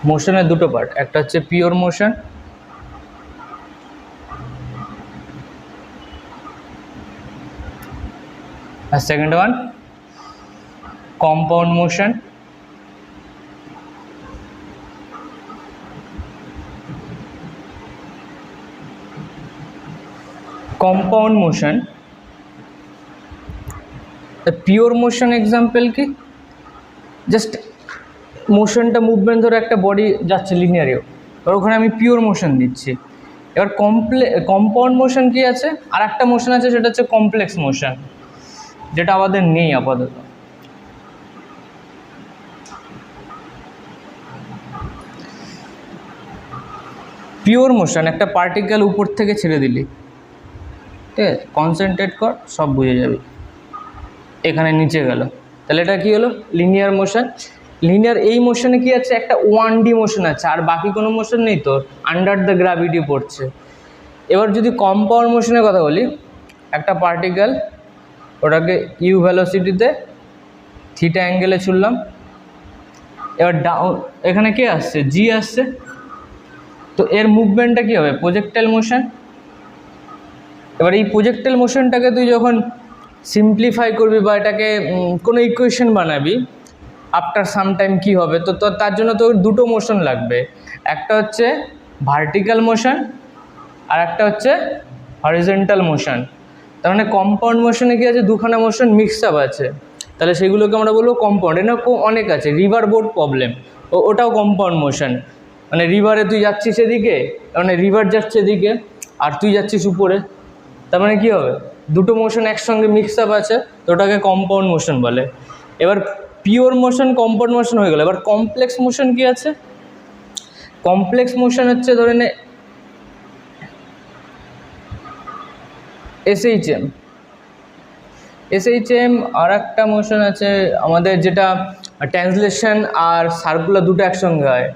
মোশনের দুটো পার্ট, একটা হচ্ছে পিওর মোশন, আর second one compound motion. Compound motion, pure motion example কি, জাস্ট মোশনটা মুভমেন্ট ধরে একটা বডি যাচ্ছে লিনিয়ারিও, এবার ওখানে আমি পিওর মোশন দিচ্ছি। এবার কম্পাউন্ড মোশন কি আছে, আর একটা মোশন আছে সেটা হচ্ছে কমপ্লেক্স মোশন, যেটা আমাদের নেই আপাতত। পিওর মোশন একটা পার্টিকেল উপর থেকে ছেড়ে দিলি, ঠিক আছে, কনসেন্ট্রেট কর, সব বুঝে যাবে। এখানে নিচে গেল, তাহলে এটা কি হলো, লিনিয়ার মোশন। লিনিয়ার এই মোশনে কি আছে, একটা 1D মোশন আছে, আর বাকি কোনো মোশন নেই, তোর আন্ডার দ্য গ্র্যাভিটি পড়ছে। এবার যদি কম্পাউন্ড মোশনের কথা বলি, একটা পার্টিকেল, ওটাকে ইউ ভ্যালোসিটিতে থিটা অ্যাঙ্গেলে ছুড়লাম, এবার ডাউন এখানে কে আসছে, জি আসছে, তো এর মুভমেন্টটা কী হবে, প্রজেক্টাইল মোশন। এবার এই প্রজেক্টাইল মোশনটাকে তুই যখন সিম্পলিফাই করবি বা এটাকে কোনো ইকুয়েশন বানাবি, আফটার সাম টাইম কী হবে, তো তার জন্য তোর দুটো মোশন লাগবে, একটা হচ্ছে ভার্টিক্যাল মোশন আর একটা হচ্ছে হরিজন্টাল মোশন। তার মানে কম্পাউন্ড মোশনে কি আছে, দুখানা মোশন মিক্স আপ আছে, তাহলে সেগুলোকে আমরা বলবো কম্পাউন্ড। এটা অনেক আছে, রিভার বোট প্রবলেম, ওটাও কম্পাউন্ড মোশন, মানে রিভারে তুই যাচ্ছিস এদিকে, মানে রিভার যাচ্ছে এদিকে আর তুই যাচ্ছিস উপরে, তার মানে কী হবে, দুটো মোশন একসঙ্গে মিক্স আপ আছে, তো ওটাকে কম্পাউন্ড মোশন বলে। এবার পিওর মোশন কম্পাউন্ড মোশন হয়ে গেল। এবার কমপ্লেক্স মোশন কি আছে, কমপ্লেক্স মোশন হচ্ছে ধরে নে SHM, আর একটা মোশন আছে আমাদের যেটা ট্রান্সলেশন আর সার্কুলার দুটো একসঙ্গে হয়,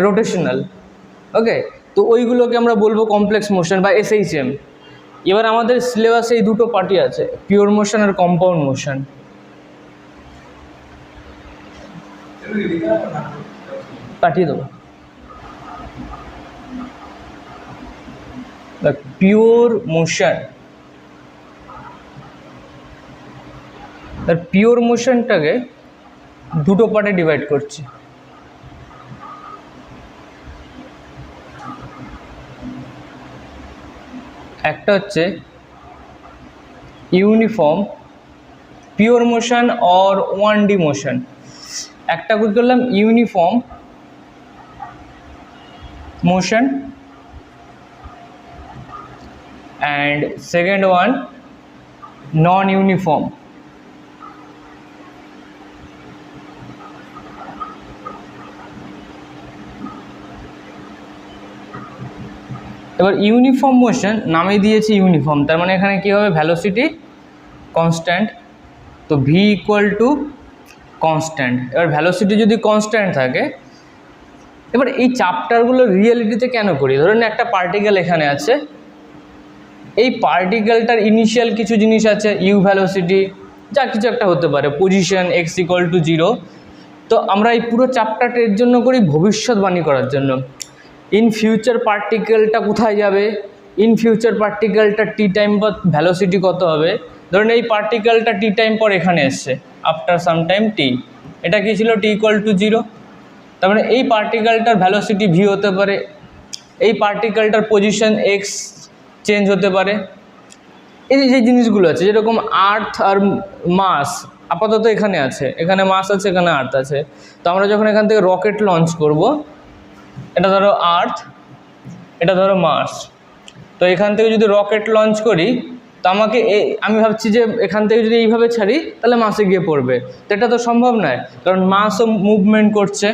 রোটেশনাল, ওকে, তো ওইগুলোকে আমরা বলবো কমপ্লেক্স মোশন বা SHM। এবার আমাদের সিলেবাসে এই দুটো পার্টই আছে, পিওর মোশন আর কম্পাউন্ড মোশন। পাঠিয়ে দেবো। পিওর মোশন, তার পিওর মোশনটাকে দুটো পার্টে ডিভাইড করছি। একটা হচ্ছে uniform pure motion or 1D motion. একটা কি করলাম, uniform motion, and second one non-uniform। এবার ইউনিফর্ম মোশন নামে দিয়েছি ইউনিফর্ম, তার মানে এখানে কী হবে, ভ্যালোসিটি কনস্ট্যান্ট, তো ভি ইকুয়াল টু কনস্ট্যান্ট। এবার ভ্যালোসিটি যদি কনস্ট্যান্ট থাকে, এবার এই চ্যাপ্টারগুলো রিয়েলিটিতে কেন করি, ধরুন একটা পার্টিকেল এখানে আছে, এই পার্টিকেলটার ইনিশিয়াল কিছু জিনিস আছে, ইউ ভ্যালোসিটি যা কিছু একটা হতে পারে, পজিশন x ইকুয়াল টু 0, তো আমরা এই পুরো চ্যাপ্টারটা এর জন্য করি ভবিষ্যৎবাণী করার জন্য, ইন ফিউচার পার্টিকেলটা কোথায় যাবে, ইন ফিউচার পার্টিকেলটা টি টাইম পর ভ্যালোসিটি কত হবে। ধরুন এই পার্টিকেলটা টি টাইম পর এখানে এসছে, আফটার সাম টাইম টি, এটা কী ছিল, টি ইকুয়াল টু 0, তার মানে এই পার্টিকেলটার ভ্যালোসিটি ভি হতে পারে, এই পার্টিকেলটার পজিশন এক্স চেঞ্জ হতে পারে। এই যে জিনিসগুলো আছে, যেরকম আর্থ আর মাস আপাতত এখানে আছে, এখানে মাস আছে, এখানে আর্থ আছে, তো আমরা যখন এখান থেকে রকেট লঞ্চ করব, এটা ধরো আর্থ, এটা ধরো মাস, তো এখান থেকে যদি রকেট লঞ্চ করি, তো আমাকে আমি ভাবছি যে এখান থেকে যদি এইভাবে ছাড়ি তাহলে মাসে গিয়ে পড়বে, তো এটা তো সম্ভব নয়, কারণ মাসও মুভমেন্ট করছে,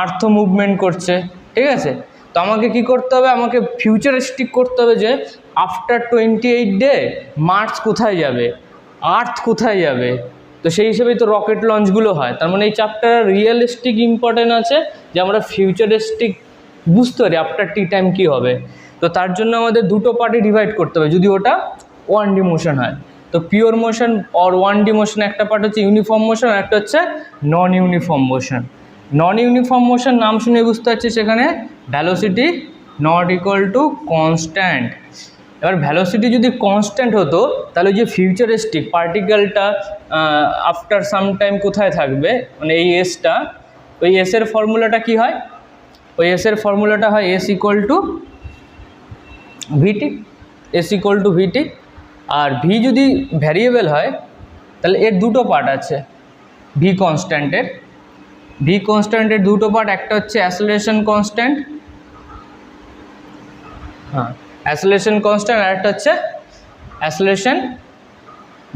আর্থও মুভমেন্ট করছে, ঠিক আছে। তো আমাকে কি করতে হবে, আমাকে ফিউচারিস্টিক করতে হবে যে আফটার 28 ডে মার্স কোথায় যাবে, আর্থ কোথায় যাবে, তো সেই হিসেবেই তো রকেট লঞ্চগুলো হয়। তার মানে এই চ্যাপ্টার রিয়েলিস্টিক ইম্পর্টেন্ট আছে, যে আমরা ফিউচারিস্টিক বুঝতে পারি আফটার টি টাইম কী হবে, তো তার জন্য আমাদের দুটো পার্টে ডিভাইড করতে হবে যদি ওটা 1D মোশন হয়। তো pure motion or 1D motion একটা পার্ট হচ্ছে ইউনিফর্ম মোশন, আর একটা হচ্ছে নন ইউনিফর্ম মোশন। নন ইউনিফর্ম মোশন নাম শুনে বুঝতে পারছি সেখানে velocity not equal to constant. এবার ভ্যালোসিটি যদি কনস্ট্যান্ট হতো তাহলে যে ফিউচারিস্টিক পার্টিকেলটা আফটার সাম টাইম কোথায় থাকবে, মানে এই এসটা, ওই এসের ফর্মুলাটা কি হয়, ওই এসের ফর্মুলাটা হয় S equal to VT, S equal to VT. আর ভি যদি ভ্যারিয়েবল হয় তাহলে এর দুটো পার্ট আছে ভি কনস্ট্যান্টের দুটো পার্ট, একটা হচ্ছে অ্যাসেলারেশন কনস্ট্যান্ট, হ্যাঁ অ্যাসেলারেশন কনস্ট্যান্ট, আর একটা হচ্ছে acceleration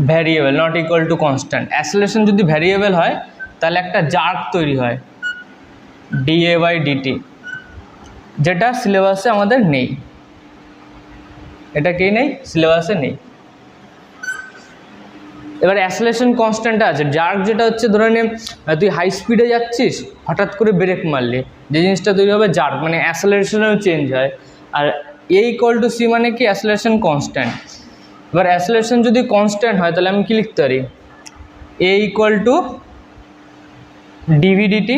variable not equal to constant. Acceleration যদি ভ্যারিয়েবল হয় তাহলে একটা জার্ক তৈরি হয় ডিএ বাই ডিটি, যেটা সিলেবাসে আমাদের নেই, এটা কি নেই, সিলেবাসে নেই। এবার অ্যাসেলারেশন কনস্ট্যান্টটা আছে, জার্ক যেটা হচ্ছে ধরে নে তুই হাই স্পিডে যাচ্ছিস, হঠাৎ করে ব্রেক মারলি, যে জিনিসটা তৈরি হবে জার্ক, মানে অ্যাসেলারেশনেও চেঞ্জ হয়। আর এ ইকুয়াল টু সি মানে কি, অ্যাসেলারেশন কনস্ট্যান্ট। এবার অ্যাসেলারেশন যদি কনস্ট্যান্ট হয় তাহলে আমি কি লিখতে পারি, এ ইকুয়াল টু ডিভিডিটি।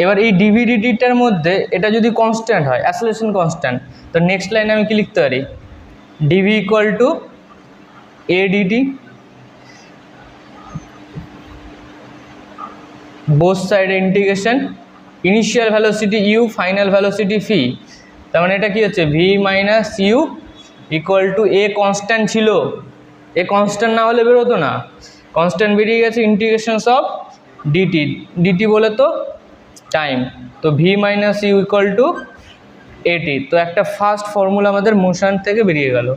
এবার এই ডিভিডিটিটার মধ্যে এটা যদি কনস্ট্যান্ট হয়, অ্যাসেলারেশন কনস্ট্যান্ট, তো নেক্সট লাইনে আমি কি লিখতে পারি, d v equal to a d t, both সাইডে integration, initial velocity u, final velocity v. তার মানে এটা কি হচ্ছে, v minus you equal to, a constant ছিল, এ কনস্ট্যান্ট না হলে বেরোতো না, কনস্ট্যান্ট বেরিয়ে গেছে, ইন্টিগ্রেশনস অফ ডিটি, ডিটি বলে তো টাইম, তো V minus you equal to AT. তো একটা ফার্স্ট ফর্মুলা আমাদের মোশন থেকে বেরিয়ে গেল,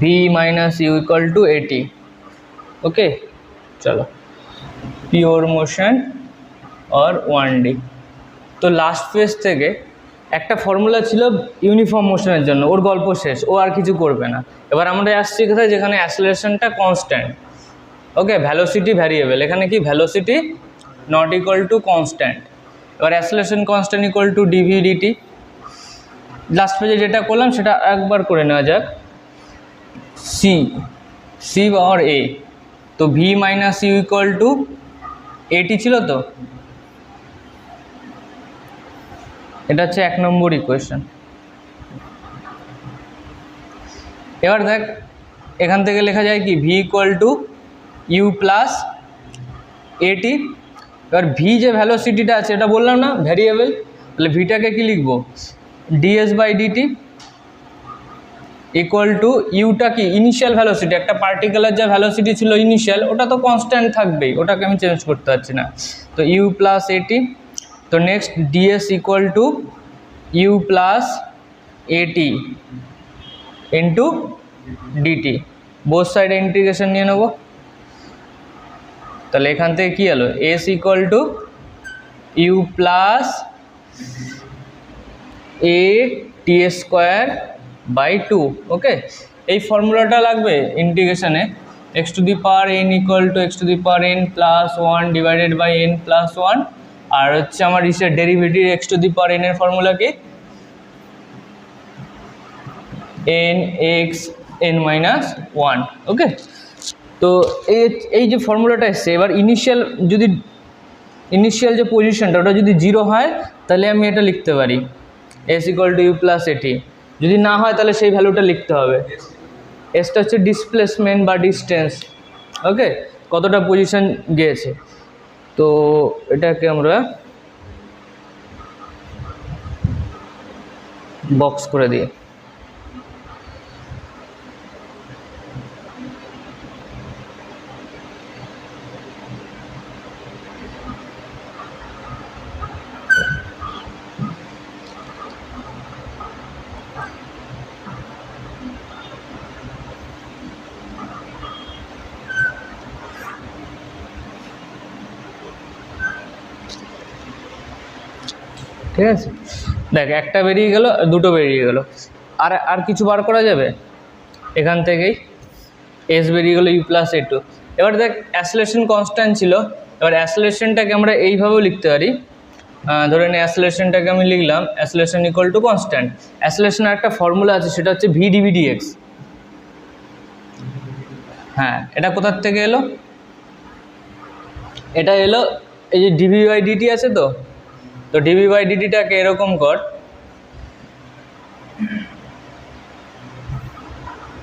V minus you equal to AT. Okay, চলো পিওর মোশন और 1D। তো লাস্ট পেজ থেকে একটা ফর্মুলা ছিল ইউনিফর্ম মোশনের জন্য, ওর গল্প শেষ, ও আর কিছু করবে না। এবার আমরা আসছি কোথায়, যেখানে অ্যাসেলারেশনটা কনস্ট্যান্ট, ওকে, ভ্যালোসিটি ভ্যারিয়েবল, এখানে কি velocity not equal to constant. এবার acceleration constant equal to d v d t. Last পেজে যেটা করলাম সেটা একবার করে নেওয়া যাক, সি और এ, তো V minus you equal to AT ছিল, তো এটা হচ্ছে 1 নম্বর ইকুয়েশন। এবার দেখ এখান থেকে লেখা যায় কি, V equal to you plus AT. এবার ভি যে ভ্যালোসিটিটা আছে এটা বললাম না ভ্যারিয়েবল, তাহলে ভিটাকে কি লিখবো, DS by DT equal to ইউটা কি, ইনিশিয়াল ভ্যালোসিটি, একটা পার্টিকুলার যা ভ্যালোসিটি ছিল ইনিশিয়াল, ওটা তো কনস্ট্যান্ট থাকবেই, ওটাকে আমি চেঞ্জ করতে পারছি না, তো ইউ প্লাস এটি। তো next d s equal to you plus a t into d t, both সাইডে ইন্টিগ্রেশন নিয়ে নেবো। তাহলে এখান থেকে কী হলো, s equal to you plus a t square by 2। Okay, এই ফর্মুলাটা লাগবে ইন্টিগ্রেশনে, x to the power n equal to x to the power n plus 1 divided by n plus 1। আর হচ্ছে আমার ইসের derivative x to the power n এর formula কি, এন এক্স এন মাইনাস 1। ওকে, তো এই যে ফর্মুলাটা এসছে, এবার ইনিশিয়াল যে পজিশনটা ওটা যদি 0 হয় তাহলে আমি এটা লিখতে পারি, S equal to you plus AT. যদি না হয় তাহলে সেই ভ্যালুটা লিখতে হবে, এসটা হচ্ছে ডিসপ্লেসমেন্ট বা ডিস্টেন্স, ওকে, কতটা পজিশন গিয়েছে। তো এটাকে আমরা বক্স করে দিই। ঠিক আছে, দেখ একটা বেরিয়ে গেল, দুটো বেরিয়ে গেল, আর কিছু বার করা যাবে এখান থেকেই, এস বেরিয়ে গেলো ইউ প্লাস এ টু। এবার দেখ অ্যাসেলারেশন কনস্ট্যান্ট ছিল, এবার অ্যাসেলারেশনটাকে আমরা এইভাবেও লিখতে পারি, ধরে নিই অ্যাসেলারেশনটাকে আমি লিখলাম অ্যাসেলারেশন ইকুয়াল টু কনস্ট্যান্ট। অ্যাসেলারেশনের একটা ফর্মুলা আছে, সেটা হচ্ছে ভি ডিভি ডিএক্স। হ্যাঁ, এটা কোথার থেকে এলো, এটা এলো এই যে ডিভি বাই ডিটি আছে, তো ডিভি বাই ডিটিটাকে এরকম কর,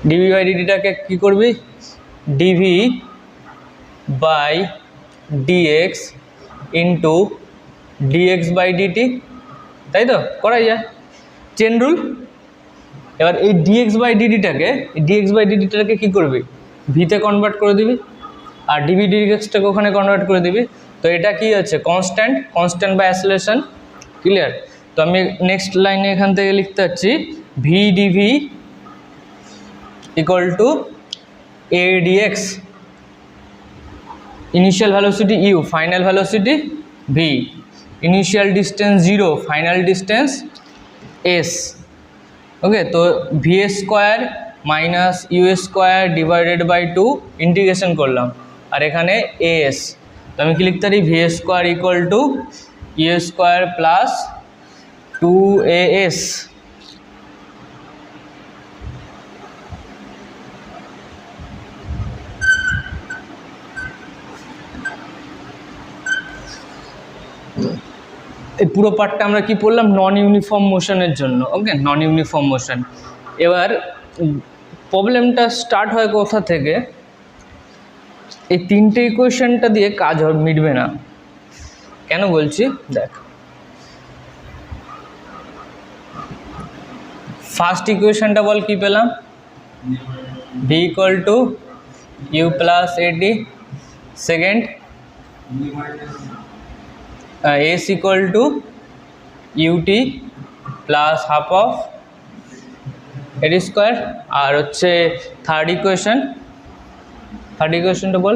ডিভি বাই ডিটিটাকে কী করবি, DV by DX into DX by DT, তাই তো করাই যায় চেন রুল। এবার এই ডিএক্স বাই ডিটিটাকে কী করবি, ভিতে কনভার্ট করে দিবি, আর ডিভি ডিএক্সটাকে ওখানে কনভার্ট করে দিবি। তো এটা কি আছে, কনস্ট্যান্ট বাই অ্যাসোলেশন, ক্লিয়ার। তো আমি নেক্সট লাইনে এখান থেকে লিখতে পারছি v d v equal to a d x, initial velocity u, final velocity v, initial distance 0, final distance s. Okay, তো v square minus u square divided by 2 integration করলাম, আর এখানে এস। তো আমি কি লিখতে পারি, v square equal to you square plus 2as। এই পুরো পার্টটা আমরা কি পড়লাম, নন ইউনিফর্ম মোশনের জন্য। ওকে, নন ইউনিফর্ম মোশন। এবার প্রবলেমটা স্টার্ট হয় কোথা থেকে, এই তিনটে ইকুয়েশনটা দিয়ে কাজ মিটবে না। কেন বলছি দেখ, ফার্স্ট ইকুয়েশনটা বল কি পেলাম, v equal to you plus a t, second s equal to UT plus half of a t square, আর হচ্ছে থার্ড ইকুয়েশনটা বল,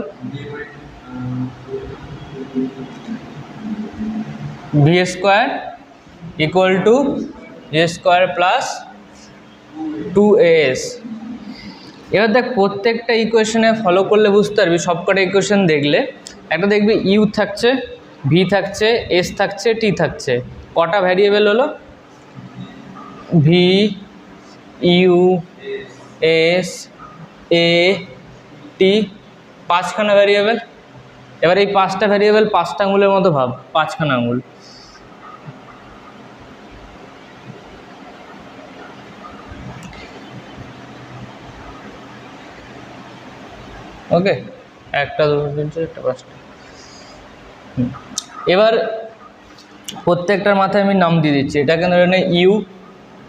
v square equal to a square plus 2as। এবার দেখ প্রত্যেকটা ইকুয়েশনে ফলো করলে বুঝতে পারবি, সবকটা ইকুয়েশন দেখলে একটা দেখবি ইউ থাকছে, ভি থাকছে, এস থাকছে, টি থাকছে। কটা ভ্যারিয়েবল হলো, v, u, s, a, t, 5খানা ভ্যারিয়েবল। এবার এই 5টা ভ্যারিয়েবল 5টা আঙুলের মতো ভাব, 5খানা আঙুল। ওকে, 1 2 3 4 5টা। এবার প্রত্যেকটার মাথায় আমি নাম দিয়ে দিচ্ছি, এটাকে ধরে নে ইউ,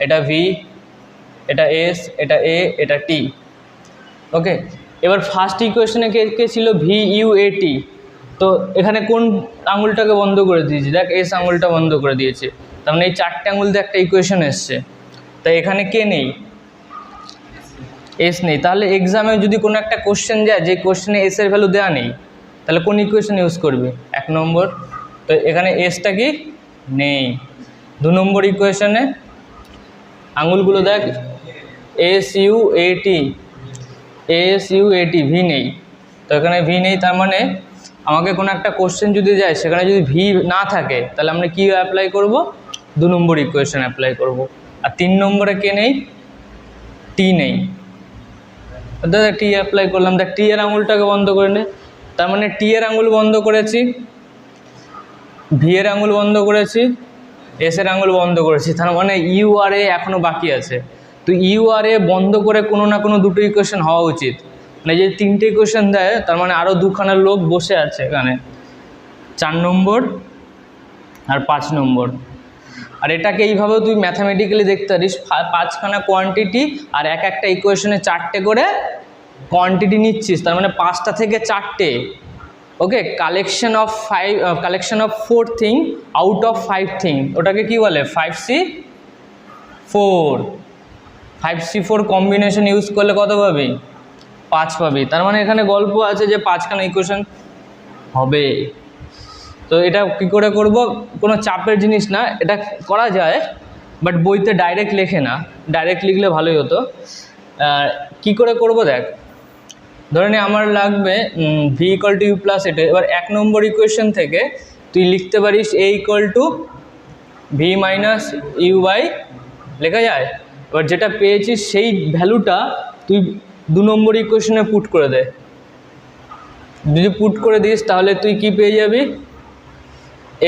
এটা ভি, এটা এস, এটা এ, এটা টি। ওকে, এবার ফার্স্ট ইকুয়েশনে কে ছিল, ভি ইউ এ টি। তো এখানে কোন আঙুলটাকে বন্ধ করে দিয়েছি, দেখ এস আঙুলটা বন্ধ করে দিয়েছে, তার মানে এই 4টে আঙুল দিয়ে একটা ইকুয়েশন এসছে। তাই এখানে কে নেই, এস নেই। তাহলে এক্সামে যদি কোনো একটা কোশ্চেন যায় যে কোশ্চেনে এস এর ভ্যালু দেওয়া নেই, তাহলে কোন ইকুয়েশন ইউজ করবে, 1 নম্বর। তো এখানে এসটা কি নেই। 2 নম্বর ইকুয়েশনে আঙুলগুলো দেখ, S U A T, S U A T, V নেই। তো এখানে ভি নেই, তার মানে আমাকে কোনো একটা কোশ্চেন যদি যায় সেখানে যদি ভি না থাকে, তাহলে আমরা কী অ্যাপ্লাই করব, 2 নম্বর ইকুয়েশন অ্যাপ্লাই করব। আর 3 নম্বরে কে নেই, টি নেই। দাদা টি অ্যাপ্লাই করলাম, দেখ টি এর আঙুলটাকে বন্ধ করে নে, তার মানে টি এর আঙুল বন্ধ করেছি, ভি এর আঙুল বন্ধ করেছি, এস এর আঙুল বন্ধ করেছি, তার মানে ইউ আর এ এখনও বাকি আছে। তো ইউ আর এ বন্ধ করে কোনো না কোনো দুটো ইকুয়েশন হওয়া উচিত। মানে যে 3টে ইকুয়েশন দেয়, তার মানে আরও 2খানা লোক বসে আছে এখানে, 4 নম্বর আর 5 নম্বর। আর এটাকে এইভাবেও তুই ম্যাথামেটিক্যালি দেখতে পারিস, 5খানা কোয়ান্টিটি আর একটা ইকুয়েশনে 4টে করে কোয়ান্টিটি নিচ্ছিস, তার মানে 5টা থেকে 4টে। Okay, collection of 4 thing out of 5 thing, ওটাকে কি বলে, 5C4। 5C4 কম্বিনেশন ইউজ করলে কত পাবি, 5 পাবি। তার মানে এখানে গল্প আছে যে 5খানা ইকুয়েশন হবে। তো এটা কী করে করব, কোনো চাপের জিনিস না, এটা করা যায়, বাট বইতে ডাইরেক্ট লেখে না, ডাইরেক্ট লিখলে ভালোই হতো। কী করে করব দেখ, ধরে নে আমার লাগবে v equal to you plus a t. এবার 1 নম্বর ইকুয়েশন থেকে তুই লিখতে পারিস a equal to v minus you by, লেখা যায়। এবার যেটা পেয়েছিস সেই ভ্যালুটা তুই 2 নম্বর ইকুয়েশনে পুট করে দে। যদি পুট করে দিস তাহলে তুই কি পেয়ে যাবি,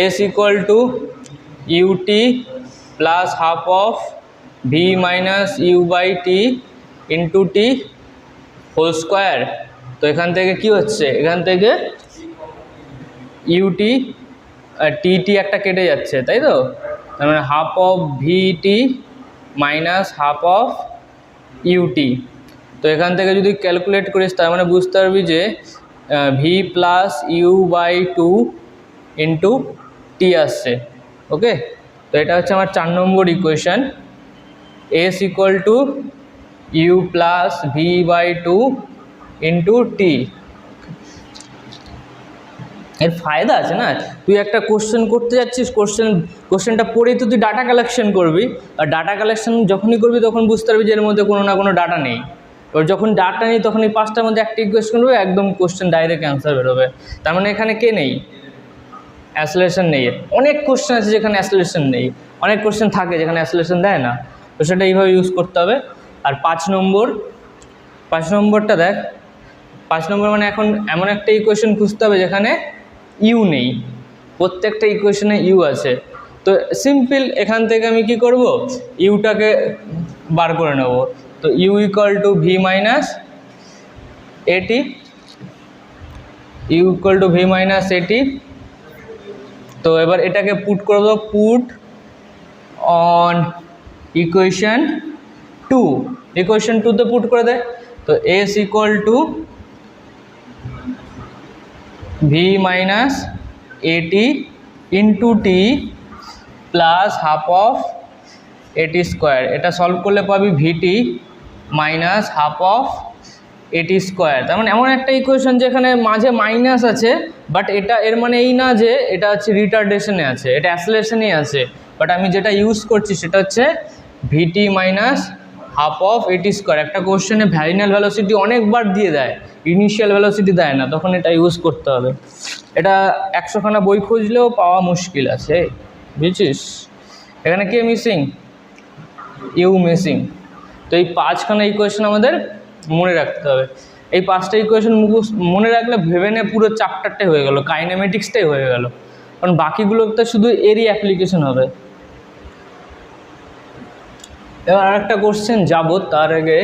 S equal to UT plus half of V minus you by T into T whole square. তো এখান থেকে কি হচ্ছে, এখান থেকে ইউটি আর টি একটা কেটে যাচ্ছে, তাই তো, তার মানে half of VT minus half of UT. তো এখান থেকে যদি ক্যালকুলেট করিস তার মানে বুঝতে পারবি যে v plus u by two into t আসছে। ওকে, তো এটা হচ্ছে আমার 4 number equation, s equal to you plus V by two into t. এর ফায়দা আছে না, তুই একটা কোশ্চেন করতে যাচ্ছিস, কোশ্চেনটা পড়েই তো তুই ডাটা কালেকশন করবি, আর ডাটা কালেকশন যখনই করবি তখন বুঝতে পারবি যে এর মধ্যে কোনো না কোনো ডাটা নেই। এবার যখন ডাটা নেই তখন এই 5টার মধ্যে একটা ইকুয়েশন করবে, একদম কোশ্চেন ডাইরেক্ট অ্যান্সার বেরোবে। তার মানে এখানে কে নেই, অ্যাসোলেশন নেই। অনেক কোশ্চেন আছে যেখানে অ্যাসোলেশন নেই, অনেক কোশ্চেন থাকে যেখানে অ্যাসোলেশন দেয় না, তো সেটা এইভাবে ইউজ করতে হবে। আর 5 নম্বরটা দেখ, 5 নম্বর মানে এখন এমন একটা ইকুয়েশন খুঁজতে হবে যেখানে ইউ নেই, প্রত্যেকটা ইকুয়েশনে ইউ আছে। তো সিম্পল, এখান থেকে আমি কি করব, ইউটাকে বার করে নেব। তো u equal to v minus a t, u equal to v minus a t. তো এবার এটাকে পুট করব, পুট অন ইকুয়েশন 2, ইকুয়েশন 2তে পুট করে দেয়। তো s equal to v minus a t into t plus half of এটি স্কোয়ার। এটা সলভ করলে পাবি ভিটি মাইনাস হাফ অফ এটি স্কোয়ার। তার মানে এমন একটা ইকুয়েশন যেখানে মাঝে মাইনাস আছে, বাট এটা এর মানে এই না যে এটা হচ্ছে রিটার্ডেশনে আছে, এটা অ্যাসেলেশনেই আছে, বাট আমি যেটা ইউজ করছি সেটা হচ্ছে ভিটি মাইনাস হাফ অফ এটি স্কোয়ার। একটা কোশ্চেনে ভ্যারিনাল ভ্যালোসিটি অনেকবার দিয়ে দেয়, ইনিশিয়াল ভ্যালোসিটি দেয় না, তখন এটা ইউজ করতে হবে। এটা 100খানা বই খুঁজলেও পাওয়া মুশকিল আছে, বুঝছিস। এখানে কে মিসিং, ইউ মিসিং। তো এই 5খানা ইকুয়েশন আমাদের মনে রাখতে হবে। এই 5টা ইকুয়েশন মনে রাখলে ভেবে নে পুরো চ্যাপ্টারটাই হয়ে গেল, কাইনেমেটিক্সটাই হয়ে গেল, কারণ বাকিগুলোতে শুধু এরই অ্যাপ্লিকেশন হবে। এবার আর একটা কোশ্চেন যাব, তার আগে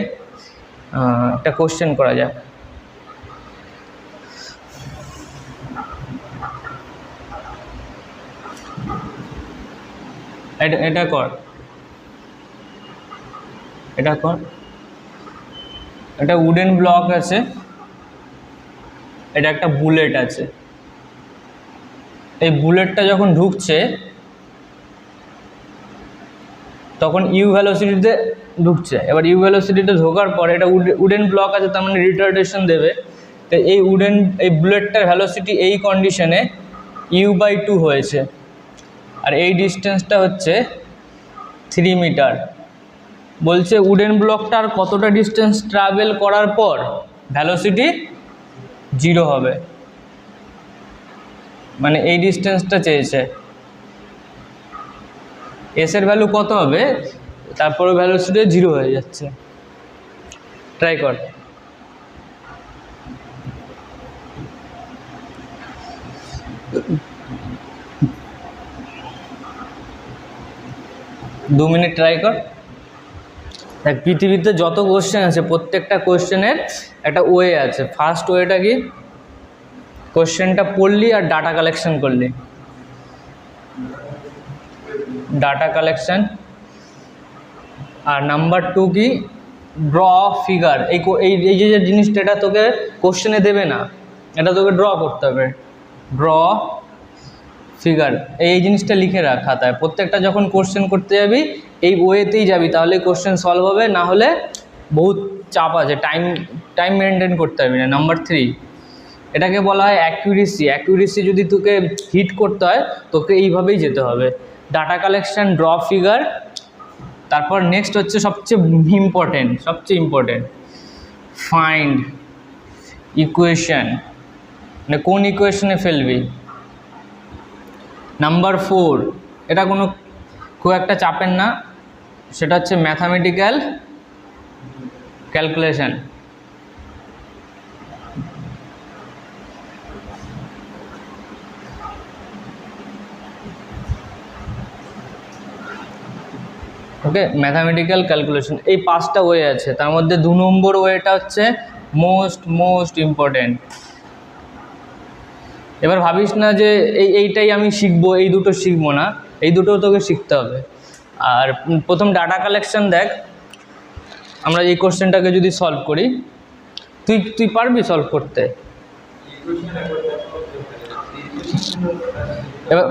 একটা কোশ্চেন করা যাক। এটা কর, এটা কর। এটা উডেন ব্লক আছে, এটা একটা বুলেট আছে। এই বুলেটটা যখন ঢুকছে তখন ইউ ভ্যালোসিটিতে ঢুকছে। এবার ইউ ভ্যালোসিটিতে ঢোকার পরে এটা উডেন ব্লক আছে, তার মানে রিটার্ডেশন দেবে। তো এই বুলেটটার ভ্যালোসিটি এই কন্ডিশনে ইউ বাই 2 হয়েছে, আর এই ডিস্টেন্সটা হচ্ছে 3 মিটার। বলছে উডেন ব্লকটার কতটা ডিস্টেন্স ট্রাভেল করার পর ভ্যালোসিটি 0 হবে, মানে এই ডিস্টেন্সটা চেয়েছে। এস এর ভ্যালু কত হবে, তারপরে ভ্যালোসিটি 0 হয়ে যাচ্ছে। ট্রাই কর। দু মিনিট ট্রাই কর। দেখ, পৃথিবীতে যত কোশ্চেন আছে প্রত্যেকটা কোশ্চেনের একটা ওয়ে আছে। ফার্স্ট ওয়েটা কি, কোশ্চেনটা পড়লি আর ডাটা কালেকশন করলি, ডাটা কালেকশন। আর নাম্বার 2 কি, ড্র ফিগার। এই যে জিনিসটা এটা তোকে কোশ্চেনে দেবে না, এটা তোকে ড্র করতে হবে, ড্র ফিগার। এই জিনিসটা লিখে রাখ খাতায়, প্রত্যেকটা যখন কোশ্চেন করতে যাবি এই ওয়েতেই যাবি, তাহলে কোশ্চেন সলভ হবে, না হলে বহুত চাপ আছে, টাইম মেনটেন করতে হবে না। নাম্বার 3, এটাকে বলা হয় অ্যাকুরেসি। অ্যাকুরেসি যদি তোকে হিট করতে হয় তোকে এইভাবেই যেতে হবে, ডাটা কালেকশন, ড্র ফিগার। তারপর নেক্সট হচ্ছে সবচেয়ে ইম্পর্টেন্ট ফাইন্ড ইকুয়েশন, মানে কোন ইকুয়েশনে ফেলবি। নাম্বার 4, এটা খুব একটা চাপের না, সেটা হচ্ছে ম্যাথামেটিক্যাল ক্যালকুলেশন। ওকে, ম্যাথামেটিক্যাল ক্যালকুলেশন এই 5টা ওয়ে আছে, তার মধ্যে 2 নম্বর ওয়েটা হচ্ছে মোস্ট ইম্পর্টেন্ট। এবার ভাবিস না যে এইটাই আমি শিখবো, এই দুটো শিখবো না, এই দুটো তোকে শিখতে হবে। আর প্রথম ডাটা কালেকশন দেখ, আমরা এই কোশ্চেনটাকে যদি সলভ করি, তুই পারবি সলভ করতে? এবার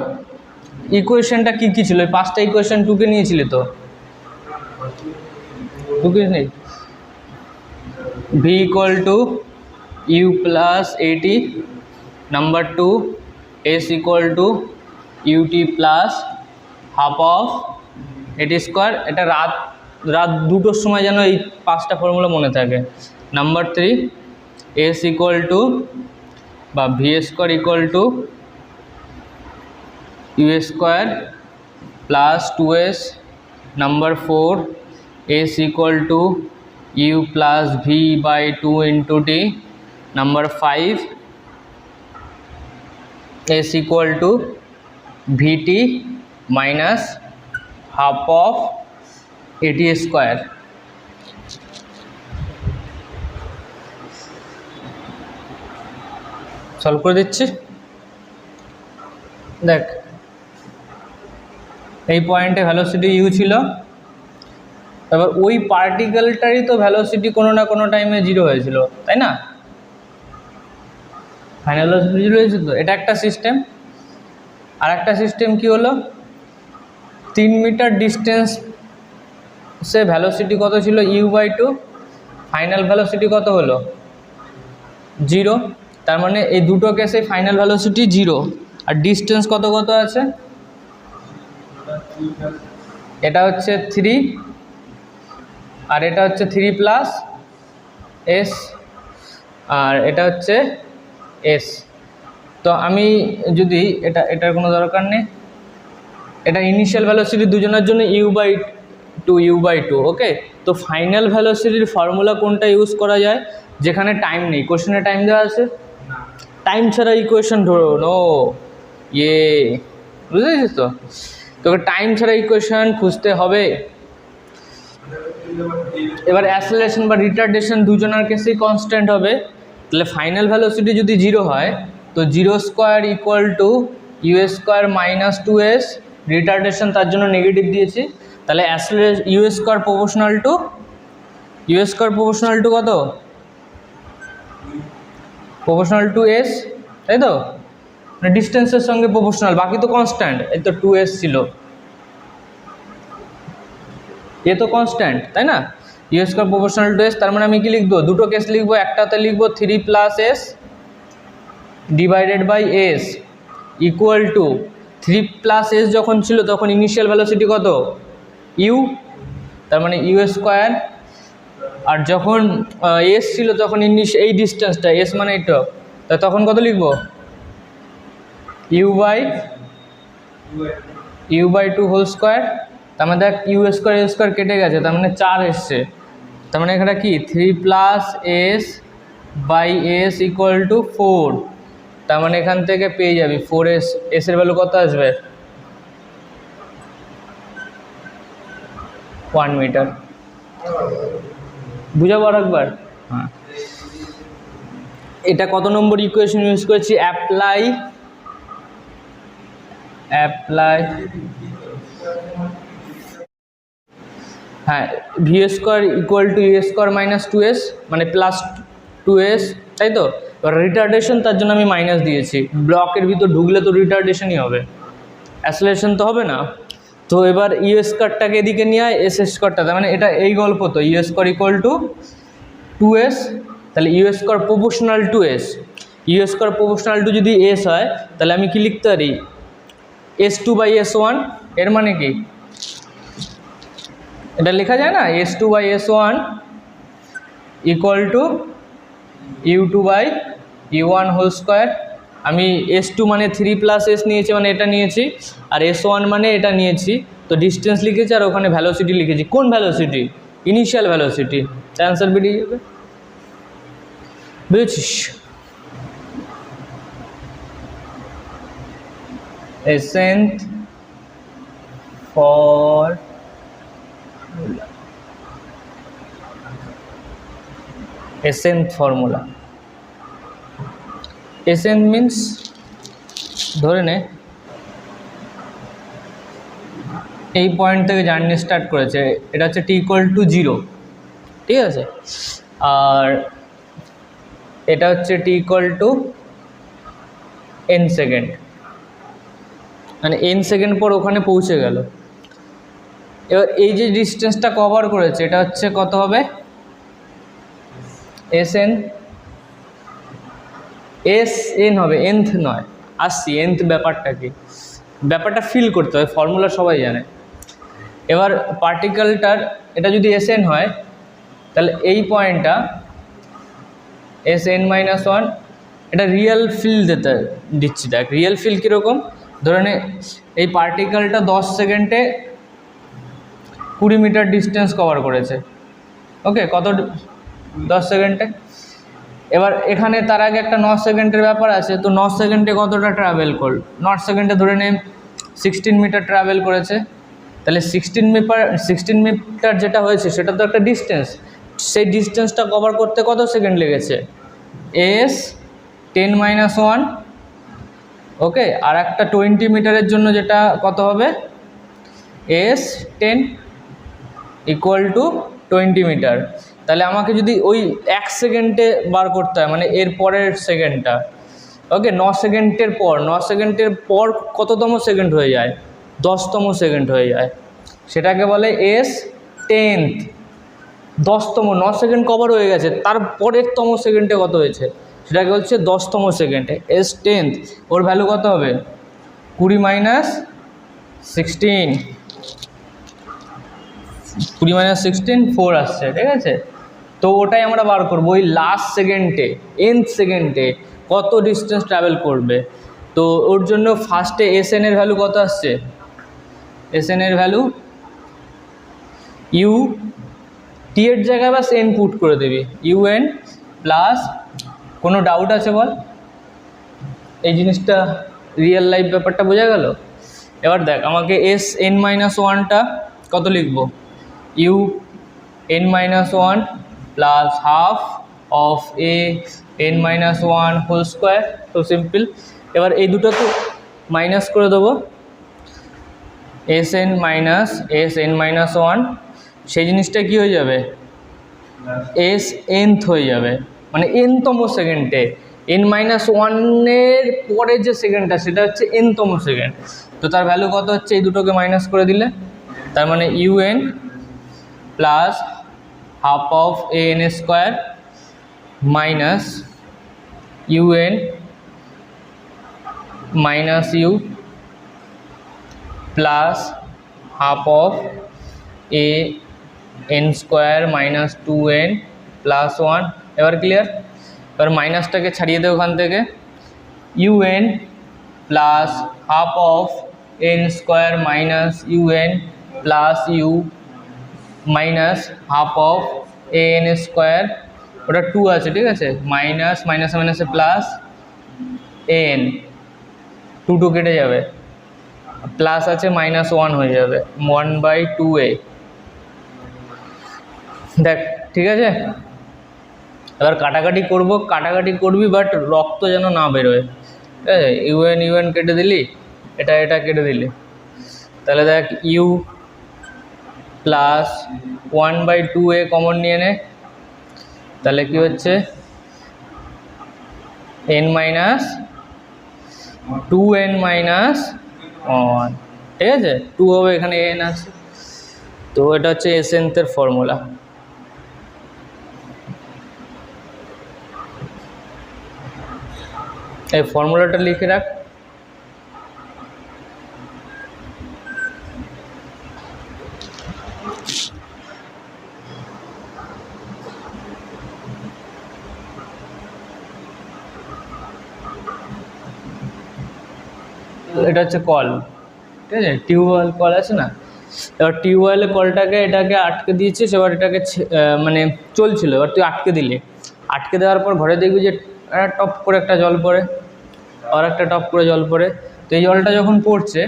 ইকুয়েশনটা কি ছিল? এই 5টা ইকুয়েশন টুকে নিয়েছিলি তো? টুকে নেই। V equal to you plus a t, number 2 s equal to UT plus half of এটি স্কোয়ার। এটা রাত 2টোর সময় যেন এই 5টা ফর্মুলা মনে থাকে। নাম্বার 3 এস ইকুয়াল টু বা V square equal to you square plus 2s। Number 4 S equal to you plus V by 2 into T. Number 5 S equal to VT minus half of এটি square. Solve করে দিচ্ছি। দেখ, এই পয়েন্টে velocity you ছিল, এবার ওই পার্টিকেলটারই তো ভ্যালোসিটি কোনো না কোনো টাইমে 0 হয়েছিল, তাই না? ফাইনাল ভ্যালোসিটি 0 হয়েছিল তো, এটা একটা সিস্টেম। আর একটা সিস্টেম কি হলো, 3 মিটার ডিস্টেন্স সে ভ্যালোসিটি কত ছিল? u/2। ফাইনাল ভ্যালোসিটি কত হলো? 0। তার মানে এই দুটো কেসে ফাইনাল ভ্যালোসিটি 0। আর ডিস্টেন্স কত আছে? এটা হচ্ছে 3 আর এটা হচ্ছে 3 প্লাস এস আর এটা হচ্ছে এস। তো আমি যদি এটার কোনো দরকার নেই, এটা ইনিশিয়াল ভ্যালোসিটি দুজনের জন্য u/2। ওকে, তো ফাইনাল ভ্যালোসিটির ফর্মুলা কোনটা ইউজ করা যায়? যেখানে টাইম নেই। কোশ্চেনে টাইম দেওয়া আছে? টাইম ছাড়া ইকুয়েশন ধরো নো, বুঝেছিস তো? তোকে টাইম ছাড়া ইকুয়েশন খুঁজতে হবে। এবার অ্যাসেলারেশন বা রিটার্ডেশন দুজনের কেসেই কনস্ট্যান্ট হবে, তাহলে ফাইনাল ভ্যালোসিটি যদি 0 হয় তো 0 square equal to you square minus 2s। Retardation তার জন্য নেগেটিভ দিয়েছি, তাহলে ইউ স্কোয়ার প্রপোর্শনাল টু কত? প্রপোর্শনাল টু এস, তাই তো? মানে ডিস্টেন্সের সঙ্গে প্রপোর্শনাল, বাকি তো কনস্ট্যান্ট। এই তো 2s ছিল, এ তো কনস্ট্যান্ট, তাই না? U square proportional to S. তার মানে আমি কি লিখবো? দুটো কেস লিখবো। একটাতে লিখবো 3 plus S divided by S equal to 3 plus S যখন ছিল তখন ইনিশিয়াল ভ্যালোসিটি কত? ইউ, তার মানে ইউ স্কোয়ার। আর যখন এস ছিল তখন এই ডিস্টেন্সটা এস মানে এটা, তা তখন কত লিখবো? u/2 whole square. তার মানে দেখ ইউ স্কোয়ার কেটে গেছে, তার মানে 4 এসছে। তার মানে এখানে কি 3 plus S by S equal to 4। তার মানে এখান থেকে পেয়ে যাবি 4s। এসের ভ্যালু কত আসবে? 1 মিটার। বুঝাবো আর একবার? হ্যাঁ, এটা কত নম্বর ইকুয়েশন ইউজ করেছি? অ্যাপ্লাই হ্যাঁ, V square equal to you square minus 2s মানে প্লাস 2s, তাই তো? এবার রিটার্ডেশন তার জন্য আমি মাইনাস দিয়েছি। ব্লকের ভিতর ঢুকলে তো রিটার্ডেশনই হবে, অ্যাসেলারেশন তো হবে না। তো এবার ইউ স্কোয়ারটাকে এদিকে নিয়ে আয়, এস স্কোয়ারটা, তার মানে এটা এই গল্প তো you square equal to 2s। তাহলে you square proportional to S, U square proportional to যদি এস হয় তাহলে আমি কি লিখতে পারি? s2/s1। এর মানে কি এটা লেখা যায় না? s2/s1 equal to u2/u1 whole square. আমি s2 মানে 3 প্লাস এস নিয়েছি, মানে এটা নিয়েছি, আর s1 মানে এটা নিয়েছি। তো ডিস্টেন্স লিখেছি আর ওখানে ভ্যালোসিটি লিখেছি। কোন ভ্যালোসিটি? Initial velocity. অ্যান্সার বেরিয়ে যাবে, বুঝেছিস? ascent for s nth formula. S n means ধরে নে এই পয়েন্ট থেকে জার্নি স্টার্ট করেছে, এটা হচ্ছে t=0, ঠিক আছে, আর এটা হচ্ছে t=n সেকেন্ড, মানে n সেকেন্ড পর ওখানে পৌঁছে গেল। এবার এই যে ডিস্টেন্সটা কভার করেছে এটা হচ্ছে কত হবে, এসএন, এসএন হবে, nth নয়, আসছি nth ব্যাপারটা কি, ব্যাপারটা ফিল করতে হয়, ফর্মুলা সবাই জানে। এবার পার্টিকেলটার এটা যদি এসএন হয় তাহলে এই পয়েন্টটা Sn-1 এটা রিয়েল ফিল দিচ্ছি। দেখ রিয়েল ফিল কীরকম, ধরে নে এই পার্টিকেলটা 10 সেকেন্ডে 20 মিটার ডিস্টেন্স কভার করেছে, ওকে, কত 10 সেকেন্ডে। এবার এখানে তার আগে একটা 9 সেকেন্ডের ব্যাপার আছে, তো 9 সেকেন্ডে কতটা ট্রাভেল করল, 9 সেকেন্ডে ধরে নে 16 মিটার ট্রাভেল করেছে, তাহলে 16 মিটার যেটা হয়েছে সেটা তো একটা ডিস্টেন্স, সেই ডিস্টেন্সটা কভার করতে কত সেকেন্ড লেগেছে, S10-1, ওকে, আর একটা 20 মিটারের জন্য যেটা কত হবে, S10 = 20 মিটার। তাহলে আমাকে যদি ওই 1 সেকেন্ডে বার করতে হয়, মানে এর পরের সেকেন্ডটা, ওকে, 9 সেকেন্ডের পর কততম সেকেন্ড হয়ে যায়, 10তম সেকেন্ড হয়ে যায়, সেটাকে বলে S10th, 10তম, 9 সেকেন্ড কভার হয়ে গেছে, তারপরের তম সেকেন্ডে কত হয়েছে সেটাকে হচ্ছে 10তম সেকেন্ডে, S10th, ওর ভ্যালু কত হবে, 20 - 16, 20 - 16 4 আসছে, ঠিক আছে। তো ওটাই আমরা বার করবো, ওই লাস্ট সেকেন্ডে, nth সেকেন্ডে কত ডিস্টেন্স ট্রাভেল করবে। তো ওর জন্য ফার্স্টে এসএন এর ভ্যালু কত আসছে, এসএন এর ভ্যালু ইউ, টি এর জায়গায় বাস এন পুট করে দিবি, UN প্লাস, কোনো ডাউট আছে বল, এই জিনিসটা রিয়েল লাইফ ব্যাপারটা বোঝা গেল। এবার দেখ আমাকে Sn-1টা কত লিখব, UN-1 plus half of An-1 whole square, তো সিম্পল। এবার এই দুটো তো মাইনাস করে দেবো, Sn-1, সেই জিনিসটা কি হয়ে যাবে, Snth হয়ে যাবে, মানে nতম সেকেন্ডে, n-1 পরে যে সেকেন্ডটা সেটা হচ্ছে nতম সেকেন্ড, তো তার ভ্যালু কত হচ্ছে, এই দুটোকে মাইনাস করে দিলে, তার মানে UN plus half of An² minus UN minus U plus half of An² minus 2n plus 1। এবার ক্লিয়ার, এবার মাইনাসটাকে ছাড়িয়ে দেয় ওখান থেকে, UN plus half of N² minus UN plus U minus half of An², ওটা 2 আছে, ঠিক আছে, মাইনাস মাইনাসে মাইনাসে প্লাস n, 2 কেটে যাবে, প্লাস আছে -1 হয়ে যাবে, 1/2a। দেখ ঠিক আছে, এবার কাটাকাটি করবি, বাট রক্ত যেন না বেরোয়, ঠিক আছে, UN কেটে দিলি, এটা কেটে দিলি, তাহলে দেখ ইউ প্লাস 1/2a কমন নিয়ে নে, তাহলে কি হচ্ছে n-2n-1, ঠিক আছে, 2 হবে, এখানে n আছে, তো এটা হচ্ছে এসএনথ এর ফর্মুলা। এই ফর্মুলাটা লিখে রাখ, এটা হচ্ছে কল, ঠিক আছে, টিউবওয়েল কল আছে না, এবার টিউবওয়েলের কলটাকে এটাকে আটকে দিয়েছিস, এবার এটাকে মানে চলছিল, এবার তুই আটকে দিলি, আটকে দেওয়ার পর ঘরে দেখবি যে টপ করে একটা জল পড়ে, আর একটা টপ করে জল পড়ে, তো এই জলটা যখন পড়ছে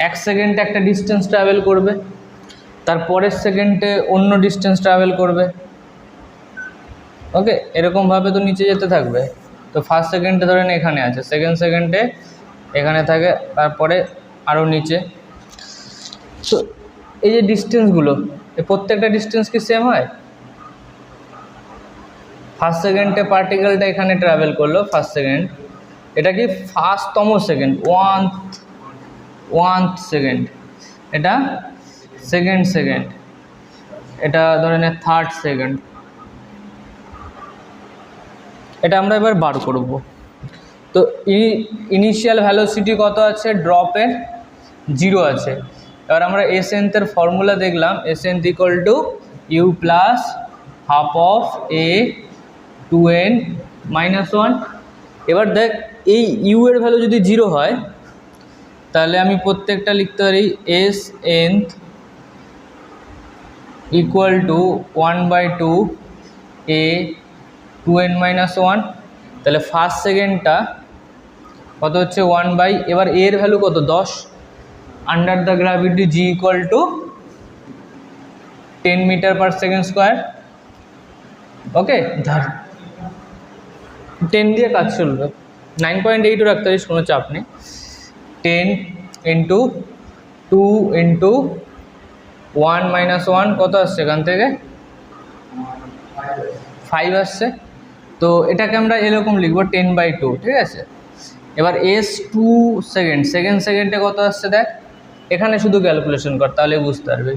1 সেকেন্ডে একটা ডিস্টেন্স ট্রাভেল করবে, তারপরের সেকেন্ডে অন্য ডিস্টেন্স ট্রাভেল করবে। ওকে, এরকমভাবে তো নিচে যেতে থাকবে। তো ফার্স্ট সেকেন্ডে ধরেন এখানে আছে, সেকেন্ড সেকেন্ডে এখানে থাকে, তারপরে আরও নিচে। তো এই যে ডিস্টেন্সগুলো, এই প্রত্যেকটা ডিস্টেন্স কি সেম হয়? ফার্স্ট সেকেন্ডে পার্টিকেলটা এখানে ট্রাভেল করলো, ফার্স্ট সেকেন্ড, এটা কি ফার্স্টতম সেকেন্ড, ওয়ান্থ সেকেন্ড, এটা সেকেন্ড সেকেন্ড, এটা ধরে নে থার্ড সেকেন্ড। এটা আমরা এবার বার করব। তো ইনিশিয়াল ভ্যালোসিটি কত আছে? ড্রপের 0 আছে। এবার আমরা এস এনথের ফর্মুলা দেখলাম, S nth equal to you plus half of A two N minus 1। এবার দেখ, এই ইউ এর ভ্যালু যদি 0 হয় তাহলে আমি প্রত্যেকটা লিখতে পারি S nth equal to 1/2 A two N minus 1। তাহলে ফার্স্ট সেকেন্ডটা কত হচ্ছে 1/, এবার এর ভ্যালু কত? 10, under the gravity g equal to 10 metre second square. Okay, 10 দিয়ে কাজ চলবে, 9.8ও রাখতে পারিস, কোনো চাপ নেই। 10 ইন্টু 2 ইন্টু 1 মাইনাস 1 কত আসছে এখান থেকে? 5 আসছে। তো এটাকে আমরা এরকম লিখবো 10/2, ঠিক আছে। এবার এস টু সেকেন্ড, সেকেন্ড সেকেন্ডে কত আসছে দেখ, এখানে শুধু ক্যালকুলেশন কর তাহলে বুঝতে পারবি।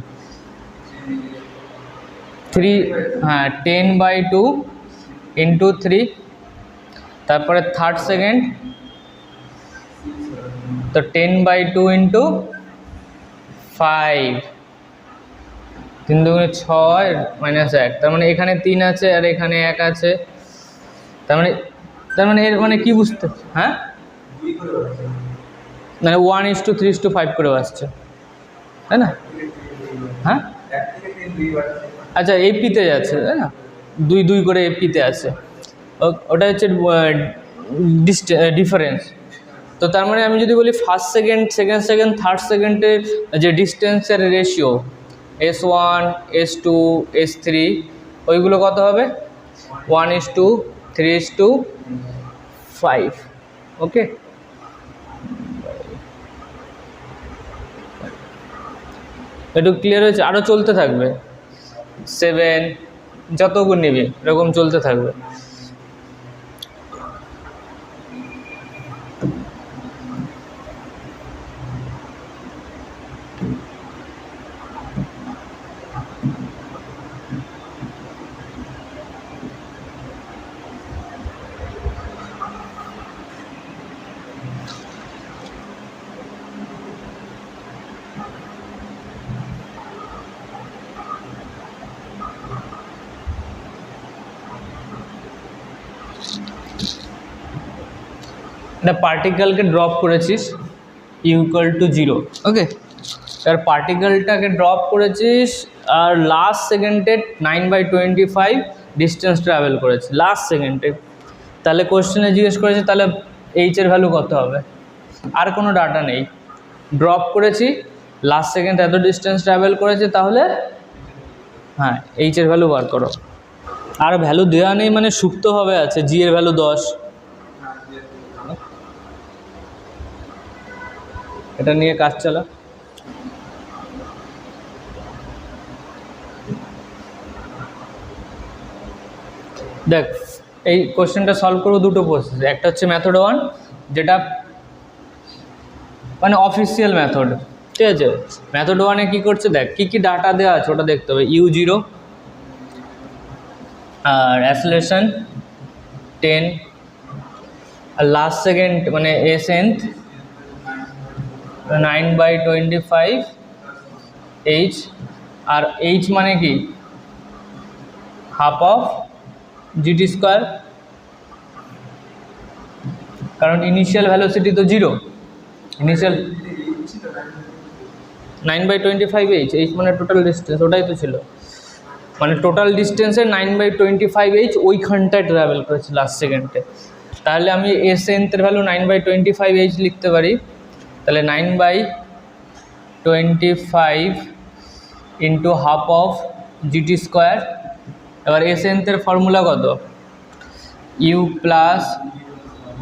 3, হ্যাঁ 10/2 ইন্টু 3, তারপরে থার্ড সেকেন্ড, তো 10/2 ইন্টু 5, 3 দুগুণে 6 মাইনাস 1, তার মানে এখানে 3 আছে আর এখানে 1 আছে, তার মানে এর মানে কি বুঝতে, হ্যাঁ মানে 1:3:5 করে আসছে, তাই না? হ্যাঁ আচ্ছা, এপিতে যাচ্ছে, তাই না? 2 করে এপিতে আছে, ওটা হচ্ছে ডিফারেন্স। তো তার মানে আমি যদি বলি first second, second second, third সেকেন্ডের যে ডিস্টেন্সের রেশিও S1, S2, S3, ওইগুলো কত হবে? 1:3:5। ওকে, একটু ক্লিয়ার হয়েছে? আরও চলতে থাকবে, 7 যতগুণ নিবি এরকম চলতে থাকবে। একটা পার্টিকেলকে ড্রপ করেছিস ইকুয়াল টু 0, ওকে। তার পার্টিকেলটাকে ড্রপ করেছিস আর লাস্ট সেকেন্ডে 9/25 ডিস্টেন্স ট্রাভেল করেছে লাস্ট সেকেন্ডে। তাহলে কোশ্চেনে জিজ্ঞেস করেছে তাহলে এইচের ভ্যালু কত হবে? আর কোনো ডাটা নেই, ড্রপ করেছি, লাস্ট সেকেন্ড এত ডিস্টেন্স ট্রাভেল করেছে, তাহলে হ্যাঁ এইচের ভ্যালু বার করো। আর ভ্যালু দেওয়া নেই মানে সুপ্তভাবে আছে, জি এর ভ্যালু 10, এটা নিয়ে কাজ চালা। দেখ, এই কোশ্চেনটা সলভ করবো দুটো প্রসেস, একটা হচ্ছে মেথড 1 যেটা মানে অফিসিয়াল মেথড, ঠিক আছে। মেথড 1-এ কী করছে দেখ, কী কী ডাটা দেওয়া আছে ওটা দেখতে হবে। U0 আর অ্যাসিলেশন 10 আর লাস্ট সেকেন্ড মানে এস এনথ 9/25 এইচ, আর এইচ মানে কি হাফ অফ জিটি স্কোয়ার, কারণ ইনিশিয়াল ভ্যালোসিটি তো 0, ইনিশিয়াল 9/25 এইচ, এইচ মানে টোটাল ডিস্টেন্স, ওটাই তো ছিল, মানে টোটাল ডিস্টেন্সের 9/25 এইচ ওইখানটায় ট্রাভেল করেছে লাস্ট সেকেন্ডে। তাহলে আমি এস এনথের ভ্যালু 9/25 এইচ লিখতে পারি, তাহলে 9/25 into half of GT square. এবার এস এনথের ফর্মুলা কত, ইউ প্লাস,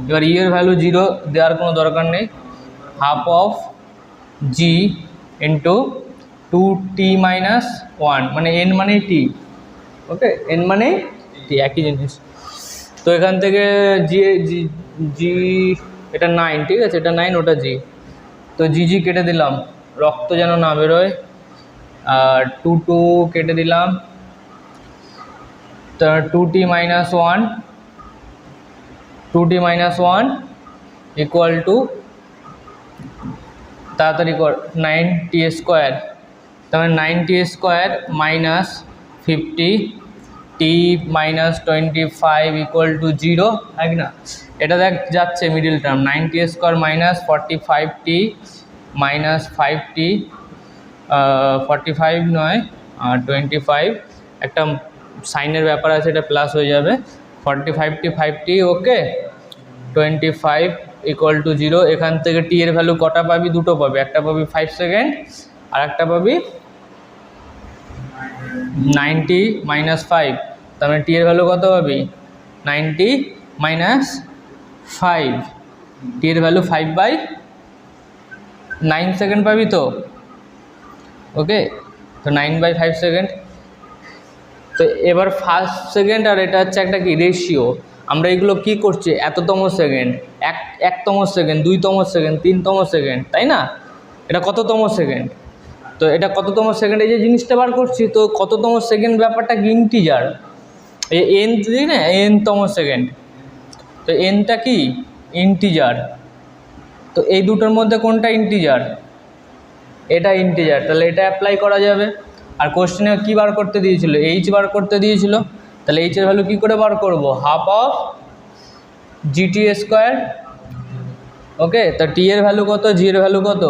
এবার ইউ এর ভ্যালু 0 দেওয়ার কোনো দরকার নেই, half of G into 2t-1, মানে এন মানেই টি, ওকে, এন মানেই টি, একই জিনিস। তো এখান থেকে জি জি জি এটা 9, ঠিক আছে, এটা 9, ওটা জি, তো জি জি কেটে দিলাম, রক্ত যেন না বেরোয়, আর 2 কেটে দিলাম, তো 2t-1 ইকুয়াল টু, তাড়াতাড়ি কর, 9t স্কোয়ার, তাহলে 9t square minus 50t-25 equal to 0, হয় না? এটা দেখ যাচ্ছে middle term, 9t square minus 45t minus 5t, 45 নয় 25, একটা সাইনের ব্যাপার আছে, এটা প্লাস হয়ে যাবে, 45t 5t, okay, 25 equal to 0। এখান থেকে টি এর ভ্যালু কটা পাবি, দুটো পাবি, একটা পাবি 5 সেকেন্ড আর একটা পাবি 90 মাইনাস 5, তার মানে টি এর ভ্যালু কত পাবি, 90 মাইনাস 5, টি এর ভ্যালু 5/9 সেকেন্ড পাবি তো, ওকে, তো 9/5 সেকেন্ড। তো এবার ফার্স্ট সেকেন্ড আর এটা হচ্ছে একটা কি রেশিও, আমরা এগুলো কি করছি, এততম সেকেন্ড, একতম সেকেন্ড, 2তম সেকেন্ড, 3তম সেকেন্ড, তাই না? এটা কততম সেকেন্ড, তো এটা কততম সেকেন্ড, এই যে জিনিসটা বার করছি, তো কততম সেকেন্ড ব্যাপারটা কি ইন্টিজার, এই এন দিই না, এনতম সেকেন্ড, তো এনটা কি ইন্টিজার, তো এই দুটোর মধ্যে কোনটা ইন্টিজার, এটা ইন্টিজার, তাহলে এটা অ্যাপ্লাই করা যাবে। আর কোশ্চেনে কী বার করতে দিয়েছিল, এইচ বার করতে দিয়েছিল, তাহলে এইচ এর ভ্যালু কী করে বার করব, হাফ অফ জিটি স্কোয়ার, ওকে, তা টি এর ভ্যালু কত, জি এর ভ্যালু কত,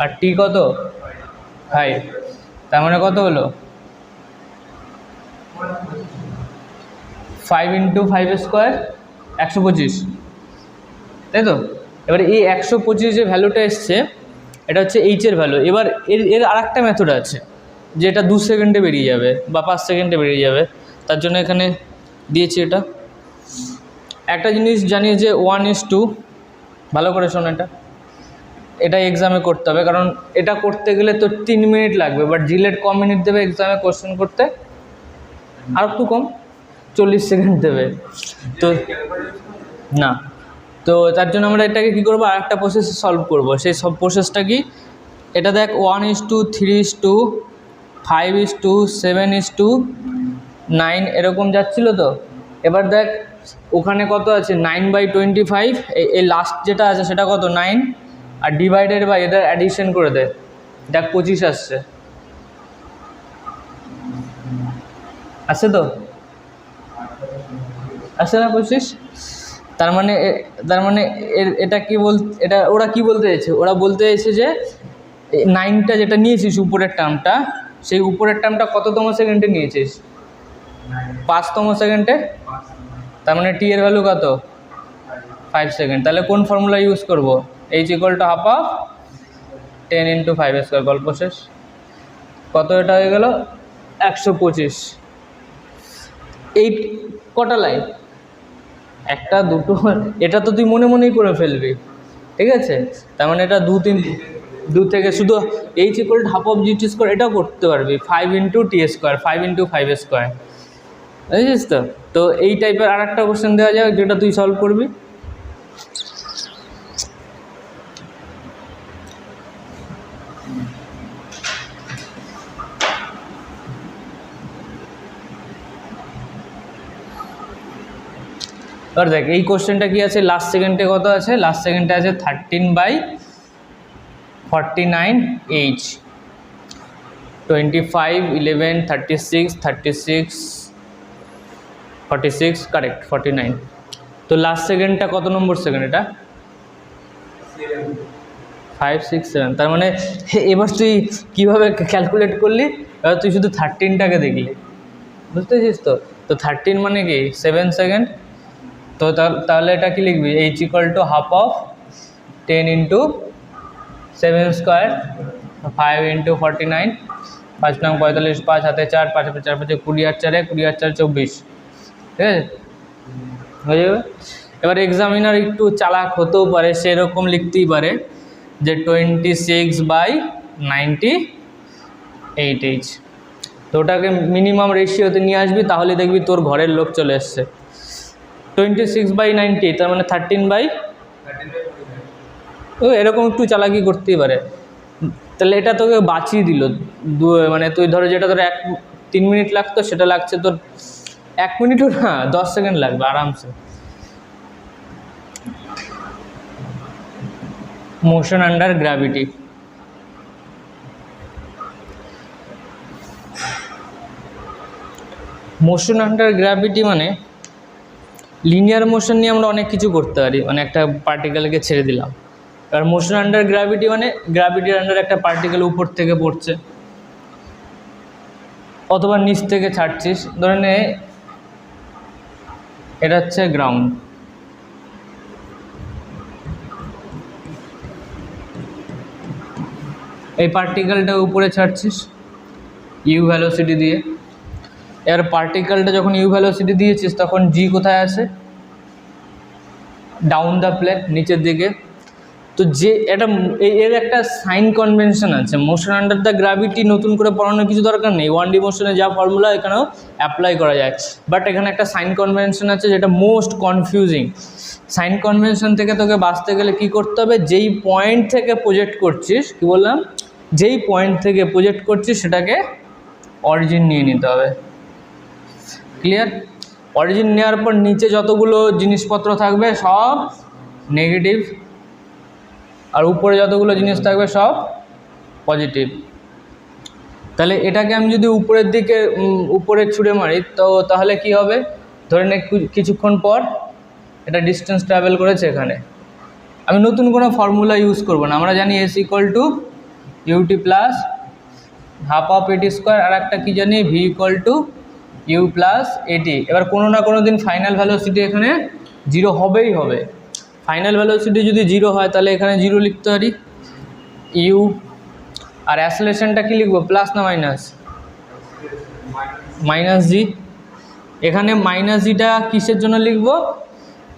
আর টি কত 5, তার মানে কত হলো 5 × 5 স্কোয়ার 125, তাই তো? এবারে এই 125 যে ভ্যালুটা এসছে, এটা হচ্ছে এইচ এর ভ্যালু। এবার এর আর একটা মেথড আছে, যেটা 2 সেকেন্ডে বেরিয়ে যাবে বা 5 সেকেন্ডে বেরিয়ে যাবে, তার জন্য এখানে দিয়েছি এটা। একটা জিনিস জানি যে 1:2, ভালো করে শোনো, এটা এক্সামে করতে হবে, কারণ এটা করতে গেলে তো 3 মিনিট লাগবে, বাট জিলেট কম মিনিট দেবে এক্সামে কোশ্চেন করতে, আর একটু কম, 40 সেকেন্ড দেবে, তো না, তো তার জন্য আমরা এটাকে কী করবো, আর একটা প্রসেসে সলভ করব। সেই সব প্রসেসটা কি, এটা দেখ 1:3, 5:7, 9 এরকম যাচ্ছিল তো। এবার দেখ ওখানে কত আছে, 9/25, এই লাস্ট যেটা আছে সেটা কত 9, আর ডিভাইডেড বাই এদের অ্যাডিশন করে দে, দেখ 25 আসছে, আছে তো, আসছে না 25, তার মানে এটা কি এটা ওরা কি বলতে চাইছে, ওরা বলতে চাইছে যে 9টা যেটা নিয়েছিস উপরের টার্মটা, সেই উপরের টার্মটা কততম সেকেন্ডে নিয়েছিস, 5তম সেকেন্ডে, তার মানে টি এর ভ্যালু কত 5 সেকেন্ড। তাহলে কোন ফর্মুলা ইউজ করব, H equal to half of 10 × 5 square, গল্প শেষ। কত এটা হয়ে গেল 125। এই কটা লাইন, একটা দুটো, এটা তো তুই মনে মনেই করে ফেলবি, ঠিক আছে, তার মানে এটা 2 থেকে শুধু H equal to half of GT square, এটাও করতে পারবি, 5 × t স্কোয়ার, 5 × 5 স্কোয়ার, বুঝেছিস তো? তো এই টাইপের আর একটা কোশ্চেন দেওয়া যাবে, যেটা তুই সলভ করবি। এবার দেখ এই কোশ্চেনটা কি আছে, লাস্ট সেকেন্ডে কত আছে, লাস্ট সেকেন্ডে আছে 13/49h, 25, 11, 36, 46, কারেক্ট 49। তো লাস্ট সেকেন্ডটা কত নম্বর সেকেন্ড, এটা 5, 6, 7, তার মানে এবার তুই কীভাবে ক্যালকুলেট করলি, এবার তুই শুধু 13টাকে দেখলি, বুঝতে পেরেছিস তো? তো 13 মানে কি 7 সেকেন্ড, তো তাহলে এটা কি লিখবি, H equal to half of 10 × 7 square 5 × 49, 5 নং 45, 5 হাতে 4, 5 হাতে 4, 5 20 আর 4 20 আর 4 24, ঠিক আছে হয়ে যাবে। এবার এক্সামিনার একটু চালাক হতেও পারে, সেরকম লিখতেই পারে যে 26/98H, তো ওটাকে মিনিমাম রেশিওতে নিয়ে আসবি, তাহলে দেখবি তোর ঘরের লোক চলে এসছে। 26/90 তার মানে 13/, এরকম একটু চালাকি করতেই পারে। তাহলে এটা তোকে বাঁচিয়ে দিল, মানে তুই ধরো যেটা তোর 3 মিনিট লাগতো সেটা লাগছে তোর 1 মিনিটও না, 10 সেকেন্ড লাগবে আরামসে। Motion under gravity, motion under gravity মানে লিনিয়ার মোশন নিয়ে আমরা অনেক কিছু করতে পারি, মানে একটা পার্টিকেলকে ছেড়ে দিলাম। আর মোশন আন্ডার গ্র্যাভিটি মানে গ্র্যাভিটির আন্ডার একটা পার্টিকেল উপর থেকে পড়ছে অথবা নিচ থেকে ছাড়ছিস। ধরে নে এটা হচ্ছে গ্রাউন্ড, এই পার্টিকেলটা উপরে ছাড়ছিস ইউ ভ্যালোসিটি দিয়ে। এর পার্টিকেলটা যখন ইউ ভ্যালোসিটি দিয়েছিস তখন জি কোথায় আছে? ডাউন দ্য প্লেন, নিচের দিকে। তো যে এটা এর একটা সাইন কনভেনশন আছে। মোশন আন্ডার দ্য গ্র্যাভিটি নতুন করে পড়ানোর কিছু দরকার নেই, 1D মোশনে যা ফর্মুলা এখানেও অ্যাপ্লাই করা যায়, বাট এখানে একটা সাইন কনভেনশন আছে যেটা মোস্ট কনফিউজিং। সাইন কনভেনশন থেকে তোকে বাঁচতে গেলে কি করতে হবে? যেই পয়েন্ট থেকে প্রজেক্ট করছিস, কি বললাম, যেই পয়েন্ট থেকে প্রজেক্ট করছিস সেটাকে অরিজিন নিয়ে নিতে হবে। ক্লিয়ার? অরিজিন নেওয়ার পর নিচে যতগুলো জিনিসপত্র থাকবে সব নেগেটিভ, আর উপরে যতগুলো জিনিস থাকবে সব পজিটিভ। তাহলে এটাকে আমি যদি উপরের দিকে উপরে ছুঁড়ে মারি তো তাহলে কি হবে? ধরে নে কিছুক্ষণ পর এটা ডিস্টেন্স ট্রাভেল করেছে এখানে। আমি নতুন কোনো ফর্মুলা ইউজ করব না, আমরা জানি S = UT + ½ AT², আর একটা কী জানি V = U + AT। এবার কোনো না কোনো দিন ফাইনাল ভ্যালোসিটি এখানে 0 হবেই হবে। ফাইনাল ভ্যালোসিটি যদি 0 হয় তাহলে এখানে 0 লিখতে পারি ইউ। আর অ্যাসেলেশনটা কি লিখবো, প্লাস না মাইনাস? মাইনাস জি। এখানে মাইনাস জিটা কিসের জন্য লিখবো?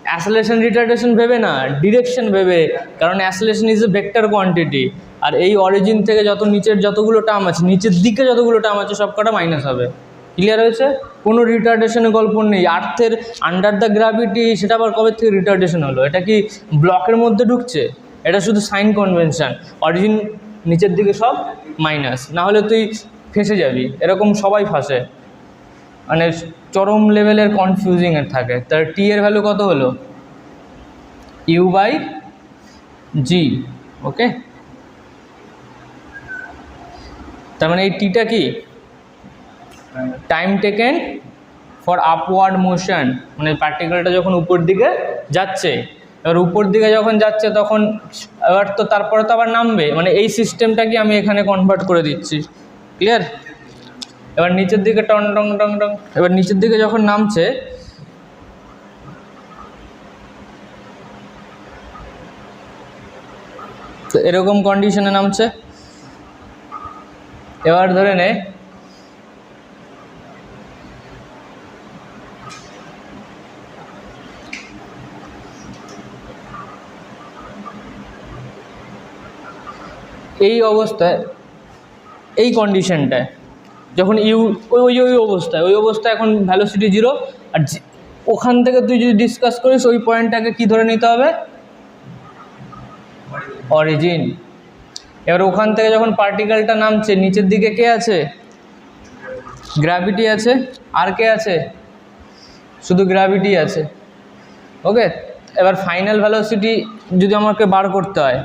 অ্যাসেলেশন রিটার্ডেশন ভেবে না, ডিরেকশন ভেবে, কারণ অ্যাসেলেশন ইজ এ ভেক্টর কোয়ান্টিটি। আর এই অরিজিন থেকে যত নিচের যতগুলো টার্ম আছে, নিচের দিকে যতগুলো টার্ম আছে সব কটা মাইনাস হবে। ক্লিয়ার হয়েছে? কোনো রিটার্ডেশনের গল্প নেই। আর্থের আন্ডার দ্য গ্র্যাভিটি সেটা আবার কবে থেকে রিটার্ডেশন হলো? এটা কি ব্লকের মধ্যে ঢুকছে? এটা শুধু সাইন কনভেনশন। অরিজিন নিচের দিকে সব মাইনাস, না হলে তুই ফেসে যাবি। এরকম সবাই ফাঁসে, মানে চরম লেভেলের কনফিউজিংয়ের থাকে। তার টি এর ভ্যালু কত হলো? U/G। ওকে, তার মানে এই টিটা কি? Time taken for upward motion, মানে পার্টিকেলটা যখন উপর দিকে যাচ্ছে। এবার উপর দিকে যখন যাচ্ছে তখন এবার তো তারপরে তো আবার নামবে, মানে এই সিস্টেমটাকে আমি এখানে কনভার্ট করে দিচ্ছি। ক্লিয়ার? এবার নিচের দিকে টং টং টং টং, এবার নিচের দিকে যখন নামছে তো এরকম কন্ডিশনে নামছে। এবার ধরে নে এই অবস্থায়, এই কন্ডিশনটায় যখন ইউ ওই অবস্থায় এখন ভ্যালোসিটি 0, আর ওখান থেকে তুই যদি ডিসকাস করিস ওই পয়েন্টটাকে কি ধরে নিতে হবে? অরিজিন। এবার ওখান থেকে যখন পার্টিকেলটা নামছে নিচের দিকে কে আছে? গ্র্যাভিটি আছে। আর কে আছে? শুধু গ্র্যাভিটি আছে। ওকে, এবার ফাইনাল ভ্যালোসিটি যদি আমাকে বার করতে হয়,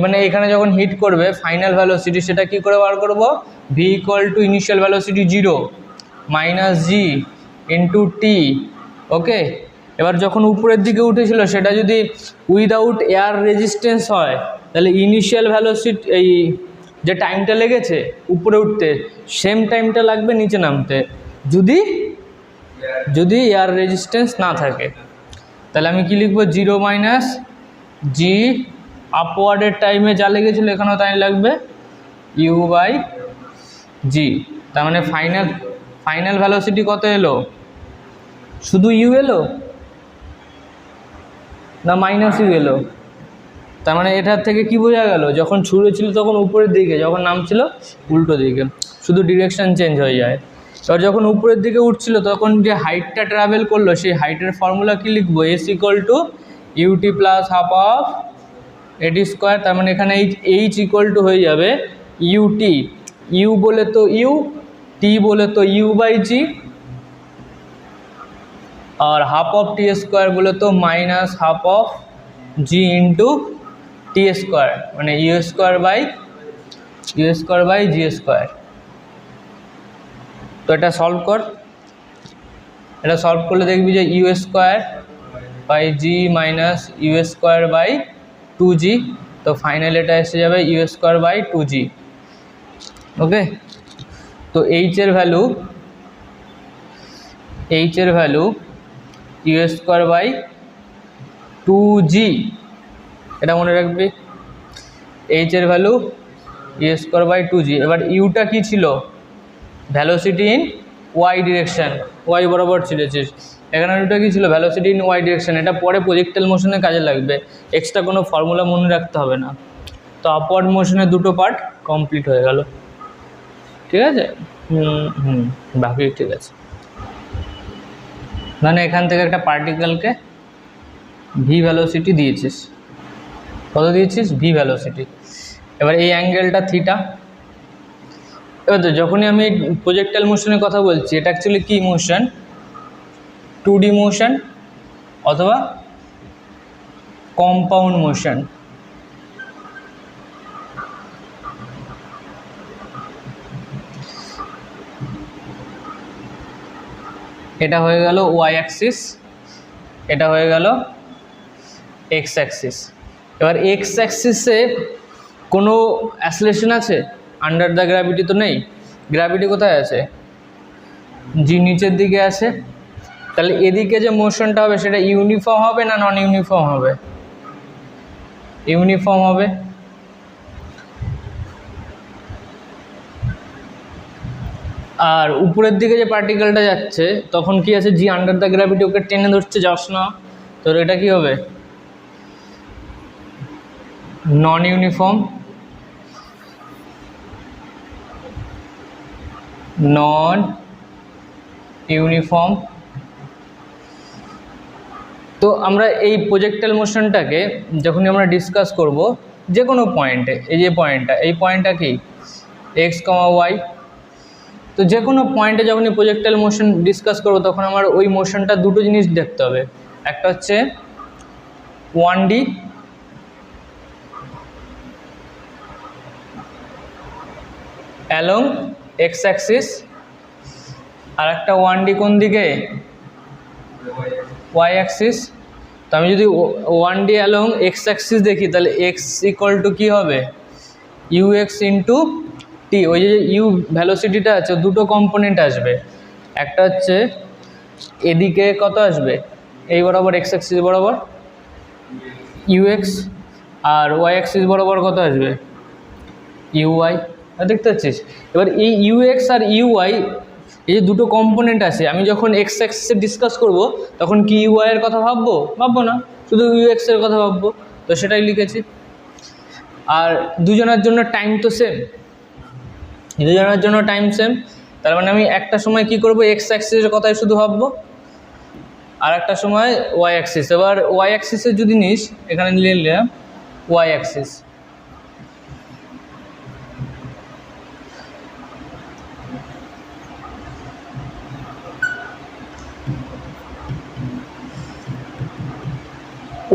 মানে এখানে যখন হিট করবে ফাইনাল ভ্যালোসিটি, সেটা কি করে বার করব? V = initial velocity 0 - G × T। ওকে, এবার যখন উপরের দিকে উঠেছিল সেটা যদি উইদাউট এয়ার রেজিস্ট্যান্স হয় তাহলে ইনিশিয়াল ভ্যালোসিটি, এই যে টাইমটা লেগেছে উপরে উঠতে সেম টাইমটা লাগবে নিচে নামতে, যদি এয়ার রেজিস্ট্যান্স না থাকে। তাহলে আমি কি লিখবো? 0 - G আপওয়ার্ডের টাইমে যা লেগেছিলো এখানেও তাই লাগবে u/g। তার মানে ফাইনাল ভ্যালোসিটি কত এলো? শুধু ইউ এলো না মাইনাস ইউ এলো? তার মানে এটার থেকে কি বোঝা গেল, যখন ছুঁড়েছিল তখন উপরের দিকে, যখন নামছিল উল্টো দিকে, শুধু ডিরেকশন চেঞ্জ হয়ে যায়। এবার যখন উপরের দিকে উঠছিল তখন যে হাইটটা ট্রাভেল করলো সেই হাইটের ফর্মুলা কি লিখবো? s = ut + হাফ অফ এটি স্কোয়ার। তার মানে এখানে h = হয়ে যাবে ut, ইউ বলে তো ইউ, টি বলে তো u/g, और हाफ ऑफ टी स्क्वायर बोले तो minus half of g into t square मैंने u square by g square. तो এটা সলভ কর, এটা সলভ করলে দেখবি যে u square by G minus u square by 2g। তো ফাইনাল এটা এসে যাবে ইউ স্কোয়ার বাই 2g। ওকে, তো এইচ এর value you square by 2g, এটা মনে রাখবি, এইচ এর value you square by 2g। এবার ইউটা কি ছিল? Velocity in Y direction, Y বরাবর ছিলেছিস। এখানে ইউটা কি ছিল? Velocity in Y direction. এটা পরে প্রজেক্টাইল মোশনে কাজে লাগবে, এক্সট্রা কোনো ফর্মুলা মনে রাখতে হবে না। তো আপওয়ার্ড মোশনের দুটো পার্ট কমপ্লিট হয়ে গেল, ঠিক আছে? বাকি ঠিক আছে। মানে এখান থেকে একটা পার্টিকেলকে ভি ভ্যালোসিটি দিয়েছিস, কত দিয়েছিস? V velocity. এবার এই অ্যাঙ্গেলটা থিটা। এবার তো যখনই আমি প্রজেক্টাইল মোশনের কথা বলছি, এটা অ্যাকচুয়ালি কি মোশন? 2D মোশন অথবা কম্পাউন্ড মোশন। এটা হয়ে গেল ওয়াই অ্যাক্সিস, এটা হয়ে গেল এক্স অ্যাক্সিস। এবার এক্স অ্যাক্সিসে কোনো অ্যাসিলেশন আছে? আন্ডার দ্য গ্র্যাভিটি তো নেই। গ্র্যাভিটি কোথায় আছে? জি নিচের দিকে আছে। তাহলে এদিকে যে মোশনটা হবে সেটা ইউনিফর্ম হবে না নন ইউনিফর্ম হবে? ইউনিফর্ম হবে। আর উপরের দিকে যে পার্টিকেলটা যাচ্ছে তখন কি আছে? জি আন্ডার দ্য গ্র্যাভিটি ওকে টেনে ধরছে, যাস না, তো এটা কি হবে? নন ইউনিফর্ম। তো আমরা এই প্রজেক্টাইল মোশনটাকে যখনই আমরা ডিসকাস করব যে কোনো পয়েন্টে, এই যে পয়েন্টটা, এই পয়েন্টটা কি এক্স কমা ওয়াই, তো যে কোনো পয়েন্টে যখনই প্রজেক্টাইল মোশন ডিসকাস করবো তখন আমার ওই মোশনটা দুটো জিনিস দেখতে হবে। একটা হচ্ছে 1D অ্যালং এক্স অ্যাক্সিস, আর একটা 1D কোন দিকে? Y axis. তো আমি যদি 1D অ্যালং এক্স অ্যাক্সিস দেখি তাহলে এক্স = কী হবে? ইউএক্স ইন্টু টি। ওই যে ইউ ভ্যালোসিটিটা আছে দুটো কম্পোনেন্ট আসবে, একটা হচ্ছে এদিকে কত আসবে? এই বরাবর এক্স অ্যাক্সিস বরাবর ইউএক্স, আর ওয়াই অ্যাক্সিস বরাবর কত আসবে? ইউওয়াই। দেখতে পাচ্ছিস? এবার এই ইউএক্স আর ইউওয়াই এই যে দুটো কম্পোনেন্ট আছে, আমি যখন এক্স অ্যাক্সিসে ডিসকাস করব তখন কি ইউওয়াই এর কথা ভাববো না, শুধু ইউএক্স এর কথা ভাববো। তো সেটাই লিখেছি। আর দুজনের জন্য টাইম তো সেম, দুজনের জন্য টাইম সেম। তার মানে আমি একটা সময় কি করব? এক্স অ্যাক্সিসের কথাই শুধু ভাববো, আর একটা সময় ওয়াই অ্যাক্সিস। এবার ওয়াই অ্যাক্সিসের যদি নিস, এখানে নিয়ে নিলাম ওয়াই অ্যাক্সিস।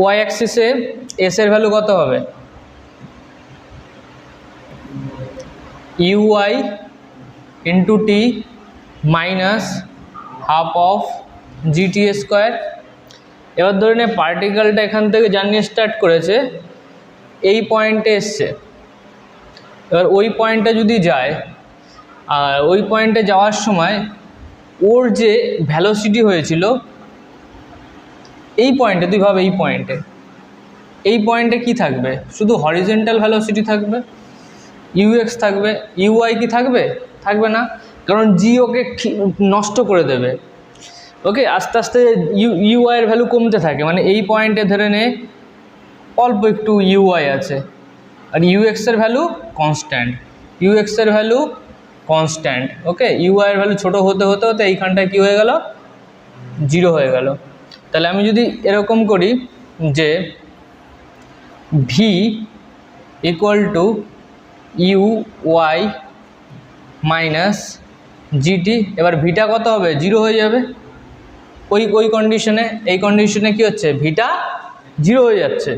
ওয়াই অ্যাক্সিসে এস এর ভ্যালু কত হবে? UI into T minus half of GT square. এবার ধরে নে পার্টিকেলটা এখান থেকে জার্নি স্টার্ট করেছে, এই পয়েন্টে এসছে। এবার ওই পয়েন্টে যদি যায়, আর ওই পয়েন্টে যাওয়ার সময় ওর যে ভ্যালোসিটি হয়েছিল এই পয়েন্টে, তুই ভাব এই পয়েন্টে এই পয়েন্টে কি থাকবে, শুধু হরিজেন্টাল ভ্যালোসিটি থাকবে, ইউএক্স থাকবে, ইউআই কি থাকবে, থাকবে না, কারণ জি ওকে নষ্ট করে দেবে। ওকে, আস্তে আস্তে ইউআই এর ভ্যালু কমতে থাকে, মানে এই পয়েন্টে ধরে নে অল্প একটু ইউআই আছে, আর ইউএক্স এর ভ্যালু কনস্ট্যান্ট, ইউএক্স এর ভ্যালু কনস্ট্যান্ট। ওকে, ইউআই এর ভ্যালু ছোটো হতে হতে হতে এইখানটায় কী হয়ে গেল, 0 হয়ে গেল। তাহলে আমি যদি এরকম করি যে V equal to U Y minus GT, এবার ভিটা কত হবে, 0 হয়ে যাবে। ওই কন্ডিশনে, এই কন্ডিশনে কি হচ্ছে, ভিটা 0 হয়ে যাচ্ছে।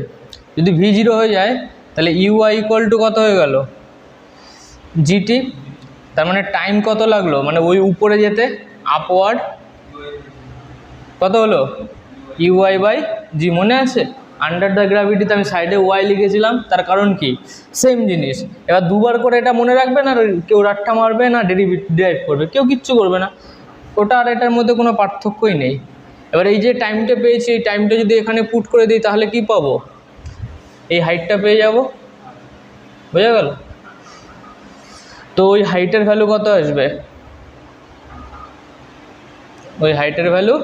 যদি ভি 0 হয়ে যায় তাহলে ইউআই ইকুয়াল টু কত হয়ে গেল, জিটি। তার মানে টাইম কত লাগলো, মানে ওই উপরে যেতে আপওয়ার্ড কত হলো, ইউআই বাই জি। মনে আছে আন্ডার দ্য গ্র্যাভিটিতে আমি সাইডে ওয়াই লিখেছিলাম, তার কারণ কি, সেম জিনিস। এবার দুবার করে এটা মনে রাখবে না, কেউ রাট্টা মারবে না, ডেরিভ করবে, কেউ কিচ্ছু করবে না, ওটা আর এটার মধ্যে কোনো পার্থক্যই নেই। এবার এই যে টাইমটা পেয়েছি, এই টাইমটা যদি এখানে পুট করে দিই তাহলে কি পাবো, এই হাইটটা পেয়ে যাব, বোঝা গেল। তো ওই হাইটের ভ্যালু কত আসবে, ওই হাইটের ভ্যালু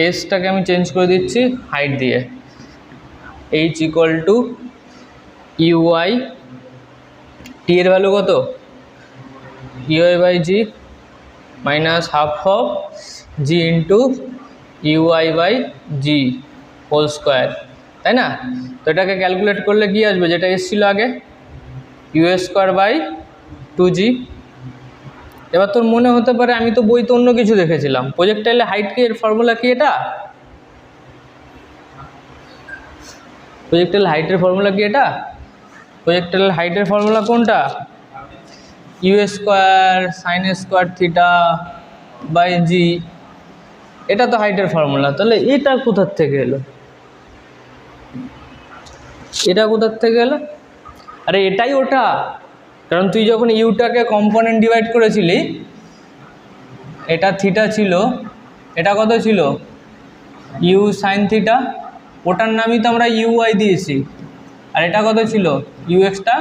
এসটাকে আমি চেঞ্জ করে দিচ্ছি হাইট দিয়ে, H equal to UI, T এর ভ্যালু কত, UI by G minus half of G into UI by G whole square, তাই না। তো এটাকে ক্যালকুলেট করলে কি আসবে, যেটা এসেছিলো আগে, ইউএস স্কোয়ার বাই 2g। এবার তোর মনে হতে পারে আমি তো বইতে অন্য কিছু দেখেছিলাম, প্রজেক্টাইলে হাইট কি, এর ফর্মুলা কি এটা, প্রজেক্টাইল হাইটের ফর্মুলা কি এটা, প্রজেক্টাইল হাইটের ফর্মুলা কোনটা, u square sine square theta by g, এটা তো হাইটের ফর্মুলা। তাহলে এটা কোথার থেকে এলো, এটা কোথার থেকে এলো, আরে এটাই ওটা, কারণ তুই যখন ইউটাকে কম্পোনেন্ট ডিভাইড করেছিলি, এটা থিটা ছিল, এটা কত ছিল, ইউ সাইন থিটা, ওটার নামই তো আমরা ইউআই দিয়েছি, আর এটা কত ছিল, ইউএক্সটা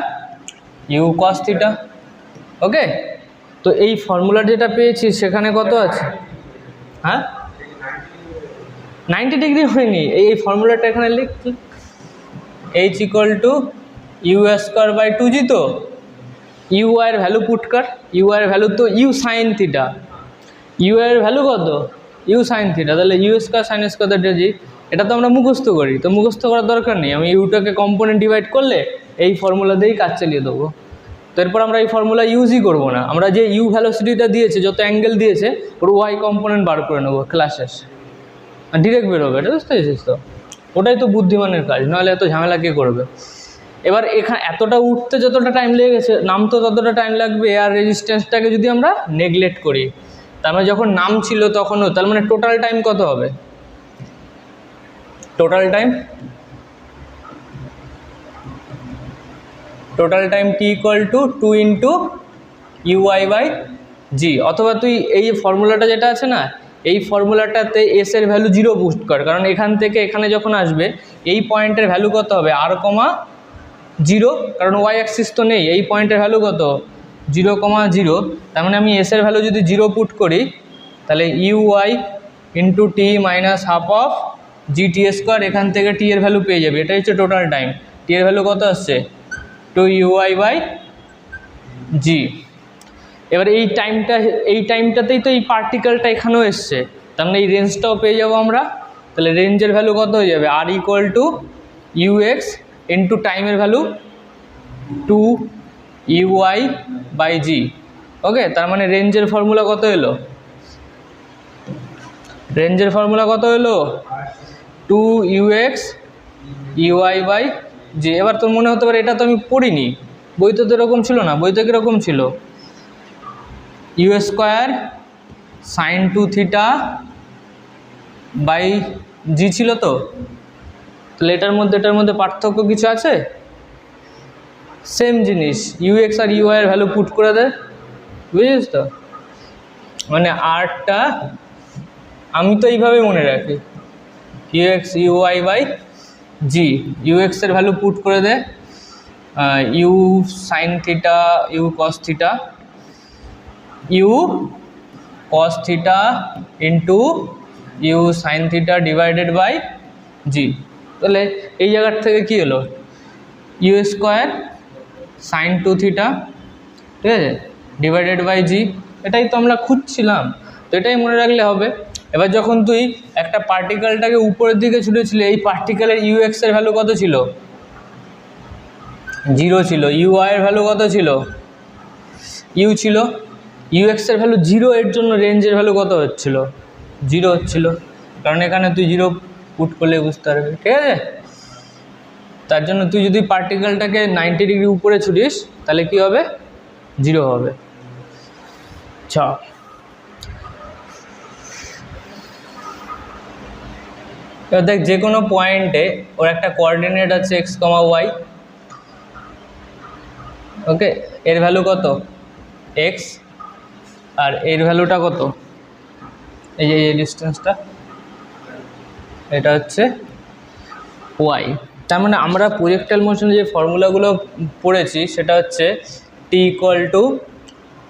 ইউ কস থিটা। ওকে, তো এই ফর্মুলা যেটা পেয়েছি সেখানে কত আছে, হ্যাঁ 90 ডিগ্রি হয়নি, এই ফর্মুলাটা এখানে লিখ, h equal to you square by 2g। তো ইউআই এর ভ্যালু পুট কর, ইউআই এর ভ্যালু তো ইউ সাইন থিটা, ইউআই এর ভ্যালু কত, ইউ সাইন থিটা, তাহলে you square sine square theta g, এটা তো আমরা মুখস্থ করি, তো মুখস্থ করার দরকার নেই, আমি ইউটাকে কম্পোনেন্ট ডিভাইড করলে এই ফর্মুলা দিয়েই কাজ চালিয়ে দেবো। তো এরপর আমরা এই ফর্মুলা ইউজই করবো না, আমরা যে ইউ ভ্যালোসিটিটা দিয়েছে, যত অ্যাঙ্গেল দিয়েছে ওর ওয়াই কম্পোনেন্ট বার করে নেবো ক্লাসের, আর ডিরেক্ট বেরোবে, এটা বুঝতে পেরেছিস তো, ওটাই তো বুদ্ধিমানের কাজ, নাহলে এত ঝামেলা কে করবে। এবার এখানে এতটা উঠতে যতটা টাইম লেগেছে, নামতে ততটা টাইম লাগবে, আর রেজিস্ট্যান্সটাকে যদি আমরা নেগলেক্ট করি, তার মানে যখন নাম ছিল তখনও, তার মানে টোটাল টাইম কত হবে, total time t equal to 2 into UI by g. অথবা তুই এই ফর্মুলাটা যেটা আছে না, এই ফর্মুলাটাতে এস এর ভ্যালু 0 বুস্ট কর, কারণ এখান থেকে এখানে যখন আসবে এই পয়েন্টের ভ্যালু কত হবে, r, 0, কারণ ওয়াই অ্যাক্সিস তো নেই, এই পয়েন্টের ভ্যালু কত, 0, 0, তার মানে আমি এস এর ভ্যালু যদি 0 পুট করি তাহলে UI into T minus half of G T square, এখান থেকে টি এর ভ্যালু পেয়ে যাবে, এটাই হচ্ছে টোটাল টাইম। টি এর ভ্যালু কত আসছে, 2 ইউআই বাই জি। এবার এই টাইমটাতেই তো এই পার্টিকেলটা এখানেও এসছে, তার মানে এই রেঞ্জটাও পেয়ে যাবো আমরা। তাহলে রেঞ্জের ভ্যালু কত হয়ে যাবে, আর ইকুয়াল টু ইউএক্স ইন্টু টাইমের ভ্যালু 2 ইউআই বাই জি। ওকে, তার মানে রেঞ্জের ফর্মুলা কত এলো, রেঞ্জের ফর্মুলা কত এলো, 2 ইউএক্স ইউআই বাই জি। এবার তোর মনে হতে পারে এটা তো আমি পড়িনি, বইতে তো এরকম ছিল না, বইতে কীরকম ছিল, u square sine 2 theta by g ছিল তো। তাহলে এটার মধ্যে পার্থক্য কিছু আছে, সেম জিনিস, ইউএক্স আর ইউআই এর ভ্যালু পুট করে দে, বুঝেছিস তো। মানে আরটা আমি তো এইভাবে মনে রাখি, u x u i by g. U x এর ভ্যালু পুট করে দে, u sine theta u cos theta, u cos theta into u sine theta divided by g. তাহলে এই জায়গার থেকে কি হলো, ইউ স্কোয়ার সাইন 2 থিটা, ঠিক আছে, ডিভাইডেড বাই জি। এটাই তো আমরা খুঁজছিলাম, তো এটাই মনে রাখলে হবে। এবার যখন তুই একটা পার্টিকেলটাকে উপরের দিকে ছুটেছিলি, এই পার্টিকেলের ইউএক্স এর ভ্যালু কত ছিল, 0 ছিল। ইউআই এর ভ্যালু কত ছিল, ইউ ছিল। ইউএক্স এর ভ্যালু 0, এর জন্য রেঞ্জের ভ্যালু কত হচ্ছিল, 0 হচ্ছিল, কারণ এখানে তুই 0 পুট করলে বুঝতে পারবি, ঠিক আছে। তার জন্য তুই যদি পার্টিকেলটাকে 90 ডিগ্রি উপরে ছুটিস তাহলে কি হবে, 0 হবে। আচ্ছা, এবার দেখ যে কোনো পয়েন্টে ওর একটা কোঅর্ডিনেট আছে x, y, ওকে, এর ভ্যালু কত x আর এর ভ্যালুটা কত, এই যে ডিস্টেন্সটা, এটা হচ্ছে y। তার মানে আমরা প্রজেক্টাইল মোশনে যে ফর্মুলাগুলো পড়েছি সেটা হচ্ছে t equal to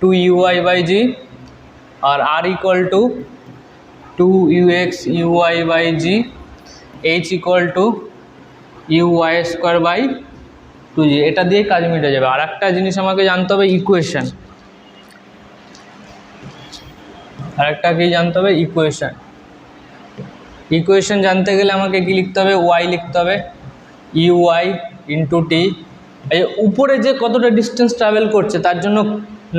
2uy by G, আর r equal to 2ux uy by G, h equal to uy square by 2g। এটা দিয়ে কাজ মিটে যাবে। আর একটা জিনিস আমাকে জানতে হবে, ইকুয়েশন। আর একটা কি জানতে হবে, ইকুয়েশন। ইকুয়েশন জানতে গেলে আমাকে কি লিখতে হবে, y লিখতে হবে, ইউআই ইন্টু টি। এই উপরে যে কতটা ডিস্টেন্স ট্রাভেল করছে তার জন্য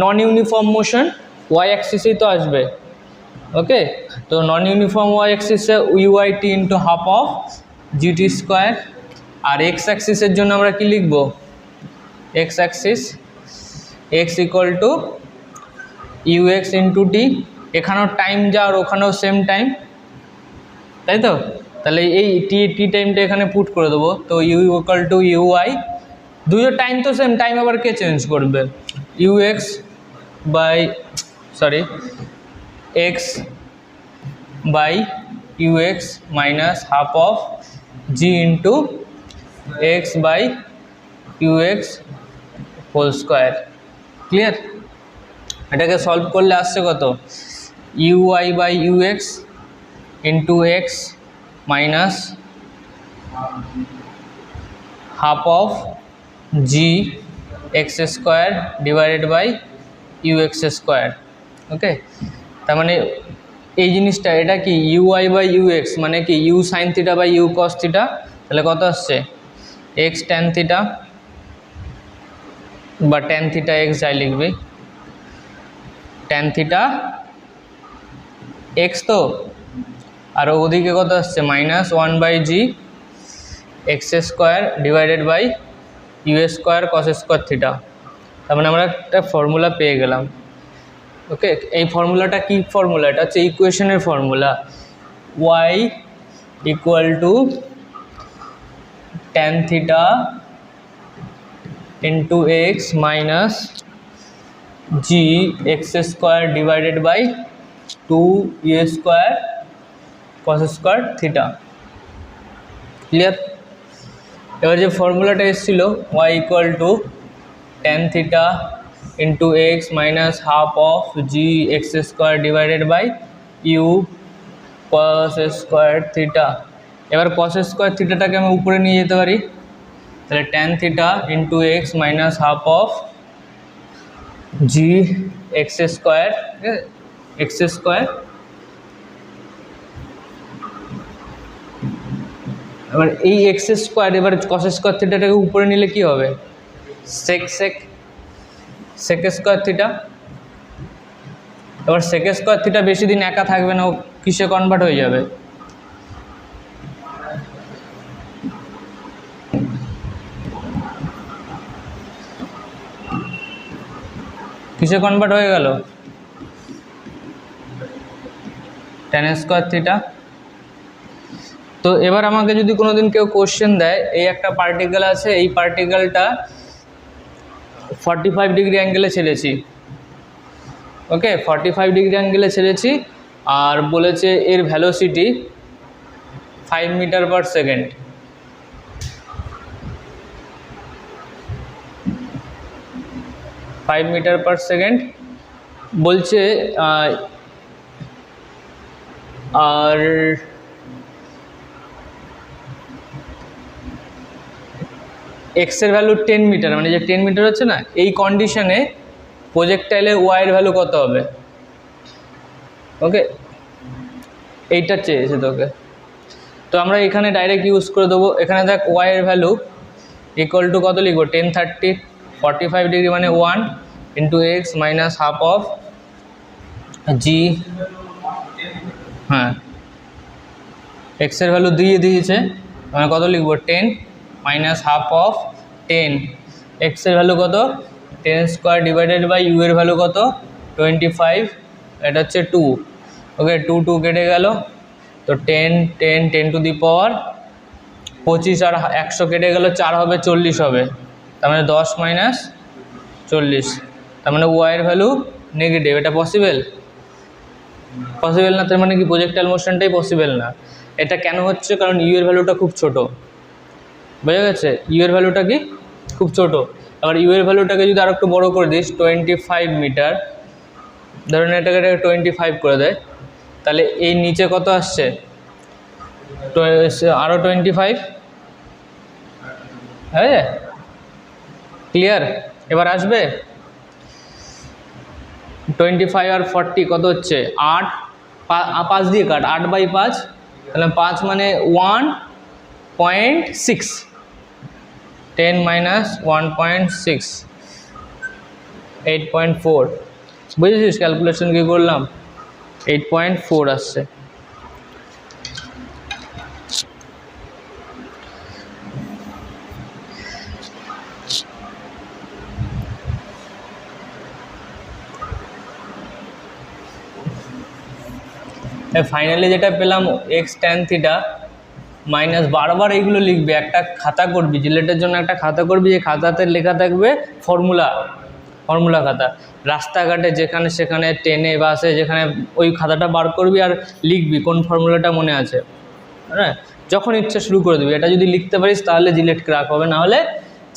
নন ইউনিফর্ম মোশন ওয়াই অ্যাক্সিসেই তো আসবে, ওকে। তো নন ইউনিফর্ম ওয়াই অ্যাক্সিসে u i t into half of GT square. আর এক্স অ্যাক্সিসের জন্য আমরা কি লিখব, x axis x equal to u x into t. এখানেও টাইম যা আর ওখানেও সেম টাইম, তাই তো। তাহলে এই টি টাইমটা এখানে পুট করে দেবো, তো ইউ ইকুয়াল টু ইউআই, দুটো টাইম তো সেম, টাইম আবার কে চেঞ্জ করবে, u x by x by u x minus half of G into x by u x whole square. Clear? এটাকে সলভ করলে আসছে কত, UI by u x into x minus half of G x square divided by u x square, okay. তার মানে এই জিনিসটা, এটা কি ইউআই বাই ইউএক্স মানে কি U sine theta by U cos theta, তাহলে কত আসছে এক্স ট্যান থিটা বা ট্যান থিটা এক্স যাই লিখবে, ট্যান থিটা এক্স তো, আর ওদিকে কত আসছে minus 1 by G x square divided by U square cos square theta. তার মানে আমরা একটা ফর্মুলা পেয়ে গেলাম, ওকে। এই ফর্মুলাটা কি ফর্মুলা, এটা হচ্ছে ইকুয়েশনের formula, Y equal to tan theta into x minus G x square divided by 2 square cos square theta. Clear? এবার যে ফর্মুলাটা এসেছিল Y equal to tan theta into x minus half of G x square divided by U cos square theta. এবার cos square থিটাটাকে আমি উপরে নিয়ে যেতে পারি, তাহলে tan theta into x minus half of G x square, x square. এবার এই x square, এবার কস স্কোয়ার থিটাটাকে উপরে নিলে কি হবে, সেক স্কোয়ার থিটা। এবার সেক স্কোয়ার থিটা বেশি দিন একা থাকবে না, ও কিসে কনভার্ট হয়ে যাবে, কিসে কনভার্ট হয়ে গেল, ট্যান স্কোয়ার থিটা। তো এবার আমাকে যদি কোনোদিন কেউ কোশ্চেন দেয়, এই একটা পার্টিকেল আছে, এই পার্টিকেলটা 45 ডিগ্রি অ্যাঙ্গেলে ছেড়েছি, ওকে, 45 ডিগ্রি অ্যাঙ্গেলে ছেড়েছি, আর বলেছে এর ভ্যালোসিটি 5 মিটার পার সেকেন্ড। বলছে আর এক্স এর ভ্যালু 10 মিটার, মানে যে 10 মিটার হচ্ছে না, এই কন্ডিশনে প্রজেক্টাইলের ওয়াই এর ভ্যালু কত হবে? ওকে, এইটা চেয়েছে তোকে। তো আমরা এখানে ডাইরেক্ট ইউজ করে দেবো। এখানে দেখ ওয়াই এর ভ্যালু ইকুয়াল টু কত লিখবো? 10 30 45 ডিগ্রি মানে 1 into x minus half of g. হ্যাঁ, এক্স এর ভ্যালু দিয়ে দিয়েছে, মানে কত লিখবো? 10 মাইনাস হাফ অফ 10। এক্স এর ভ্যালু কত? 10 স্কোয়ার ডিভাইডেড বাই ইউ এর ভ্যালু কত? 25, এটা হচ্ছে 2। ওকে, 2 কেটে গেল, তো 10 টু দি পাওয়ার 25 আর 100 কেটে গেল, 4 হবে 40 হবে, তার মানে 10 মাইনাস 40, তার মানে ওয়াই এর ভ্যালু নেগেটিভ। এটা পসিবল? পসিবল না, তার মানে কি প্রজেক্টাইল মোশনটাই পসিবল না। এটা কেন হচ্ছে? কারণ ইউ এর ভ্যালুটা খুব ছোট, বোঝা গেছে? ইউ এর ভ্যালুটা কি খুব ছোট। আবার ইউ এর ভ্যালুটাকে যদি আর একটু বড় করে দিস, 25 মিটার, ধরুন এটাকে 25 করে দেয়, তাহলে এই নিচে কত আসছে? আরও 25। হ্যাঁ, ক্লিয়ার? এবার আসবে 25 আর 40 কত হচ্ছে? 8, 5 দিয়ে কাট, 8/5, তাহলে 5 মানে 1.6, 10 মাইনাস 1.6, 8.4। বুঝেছিস ক্যালকুলেশন কী করলাম? 8.4 আসছে। ফাইনালি যেটা পেলাম এক্স ট্যান থিটা মাইনাস, বারবার এইগুলো লিখবে, একটা খাতা করবি, জিলেটের জন্য একটা খাতা করবি, যে খাতাতে লেখা থাকবে ফর্মুলা খাতা। রাস্তাঘাটে যেখানে সেখানে, ট্রেনে বাসে যেখানে, ওই খাতাটা বার করবি আর লিখবি কোন ফর্মুলাটা মনে আছে। হ্যাঁ, যখন ইচ্ছা শুরু করে দিবি। এটা যদি লিখতে পারিস তাহলে জিলেট ক্র্যাক হবে, নাহলে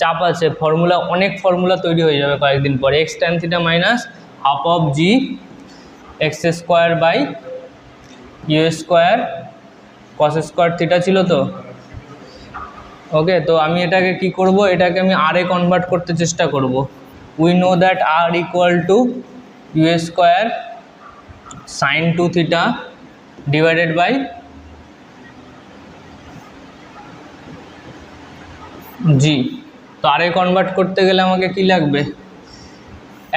চাপ আছে। ফর্মুলা, অনেক ফর্মুলা তৈরি হয়ে যাবে কয়েকদিন পরে। X tan theta minus half of G x square by U square cos square theta ছিল তো। ওকে, তো আমি এটাকে কি করব? এটাকে আমি আর এ কনভার্ট করতে চেষ্টা করব। We know that R equal to you square sine 2 theta divided by g. তো আর এ কনভার্ট করতে গেলে আমাকে কি লাগবে?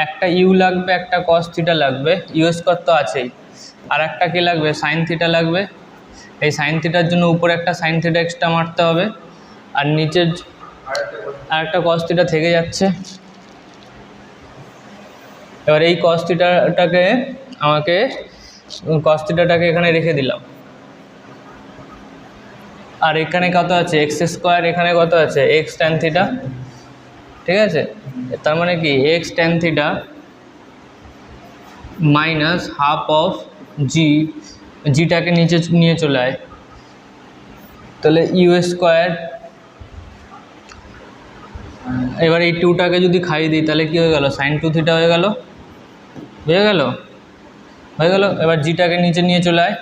একটা ইউ লাগবে, একটা কস থিটা লাগবে, ইউ স্কোয়ার তো আছেই, আর একটা কি লাগবে? সাইন থিটা লাগবে। এই সাইন থিটার জন্য উপরে একটা সাইন থিটা এক্সট্রা মারতে হবে, আর নিচের আর একটা কস থিটা থেকে যাচ্ছে। এবার এই কস থিটাটাকে এখানে রেখে দিলাম, আর এখানে কত আছে? এক্স স্কোয়ার, এখানে কত আছে? X tan theta. ঠিক আছে, তার মানে কি x tan theta minus half of জিটাকে নিচে নিয়ে চলে আয়, তাহলে ইউ স্কোয়ার। এবার এই 2টাকে যদি খাইয়ে দিই তাহলে কি হয়ে গেল? সাইন 2 থিটা হয়ে গেল। এবার জিটাকে নিচে নিয়ে চলে আয়,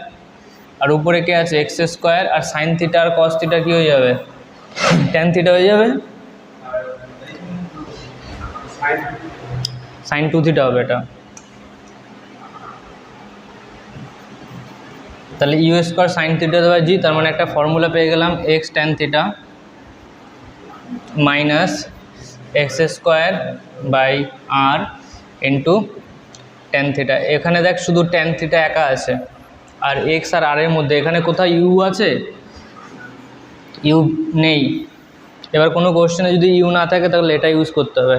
আর উপরে কে আছে? এক্স স্কোয়ার, আর সাইন থিটা আর কস থিটা কি হয়ে যাবে? ট্যান থিটা হয়ে যাবে, সাইন 2 থিটা হবে এটা। তাহলে you square sine theta by g, তার মানে একটা ফর্মুলা পেয়ে গেলাম, x tan theta minus x square by r into tan theta. এখানে দেখ শুধু ট্যান থিটা একা আছে, আর এক্স আর আর এর মধ্যে এখানে কোথাও ইউ আছে? ইউ নেই। এবার কোনো কোশ্চেনে যদি ইউ না থাকে তাহলে এটা ইউজ করতে হবে।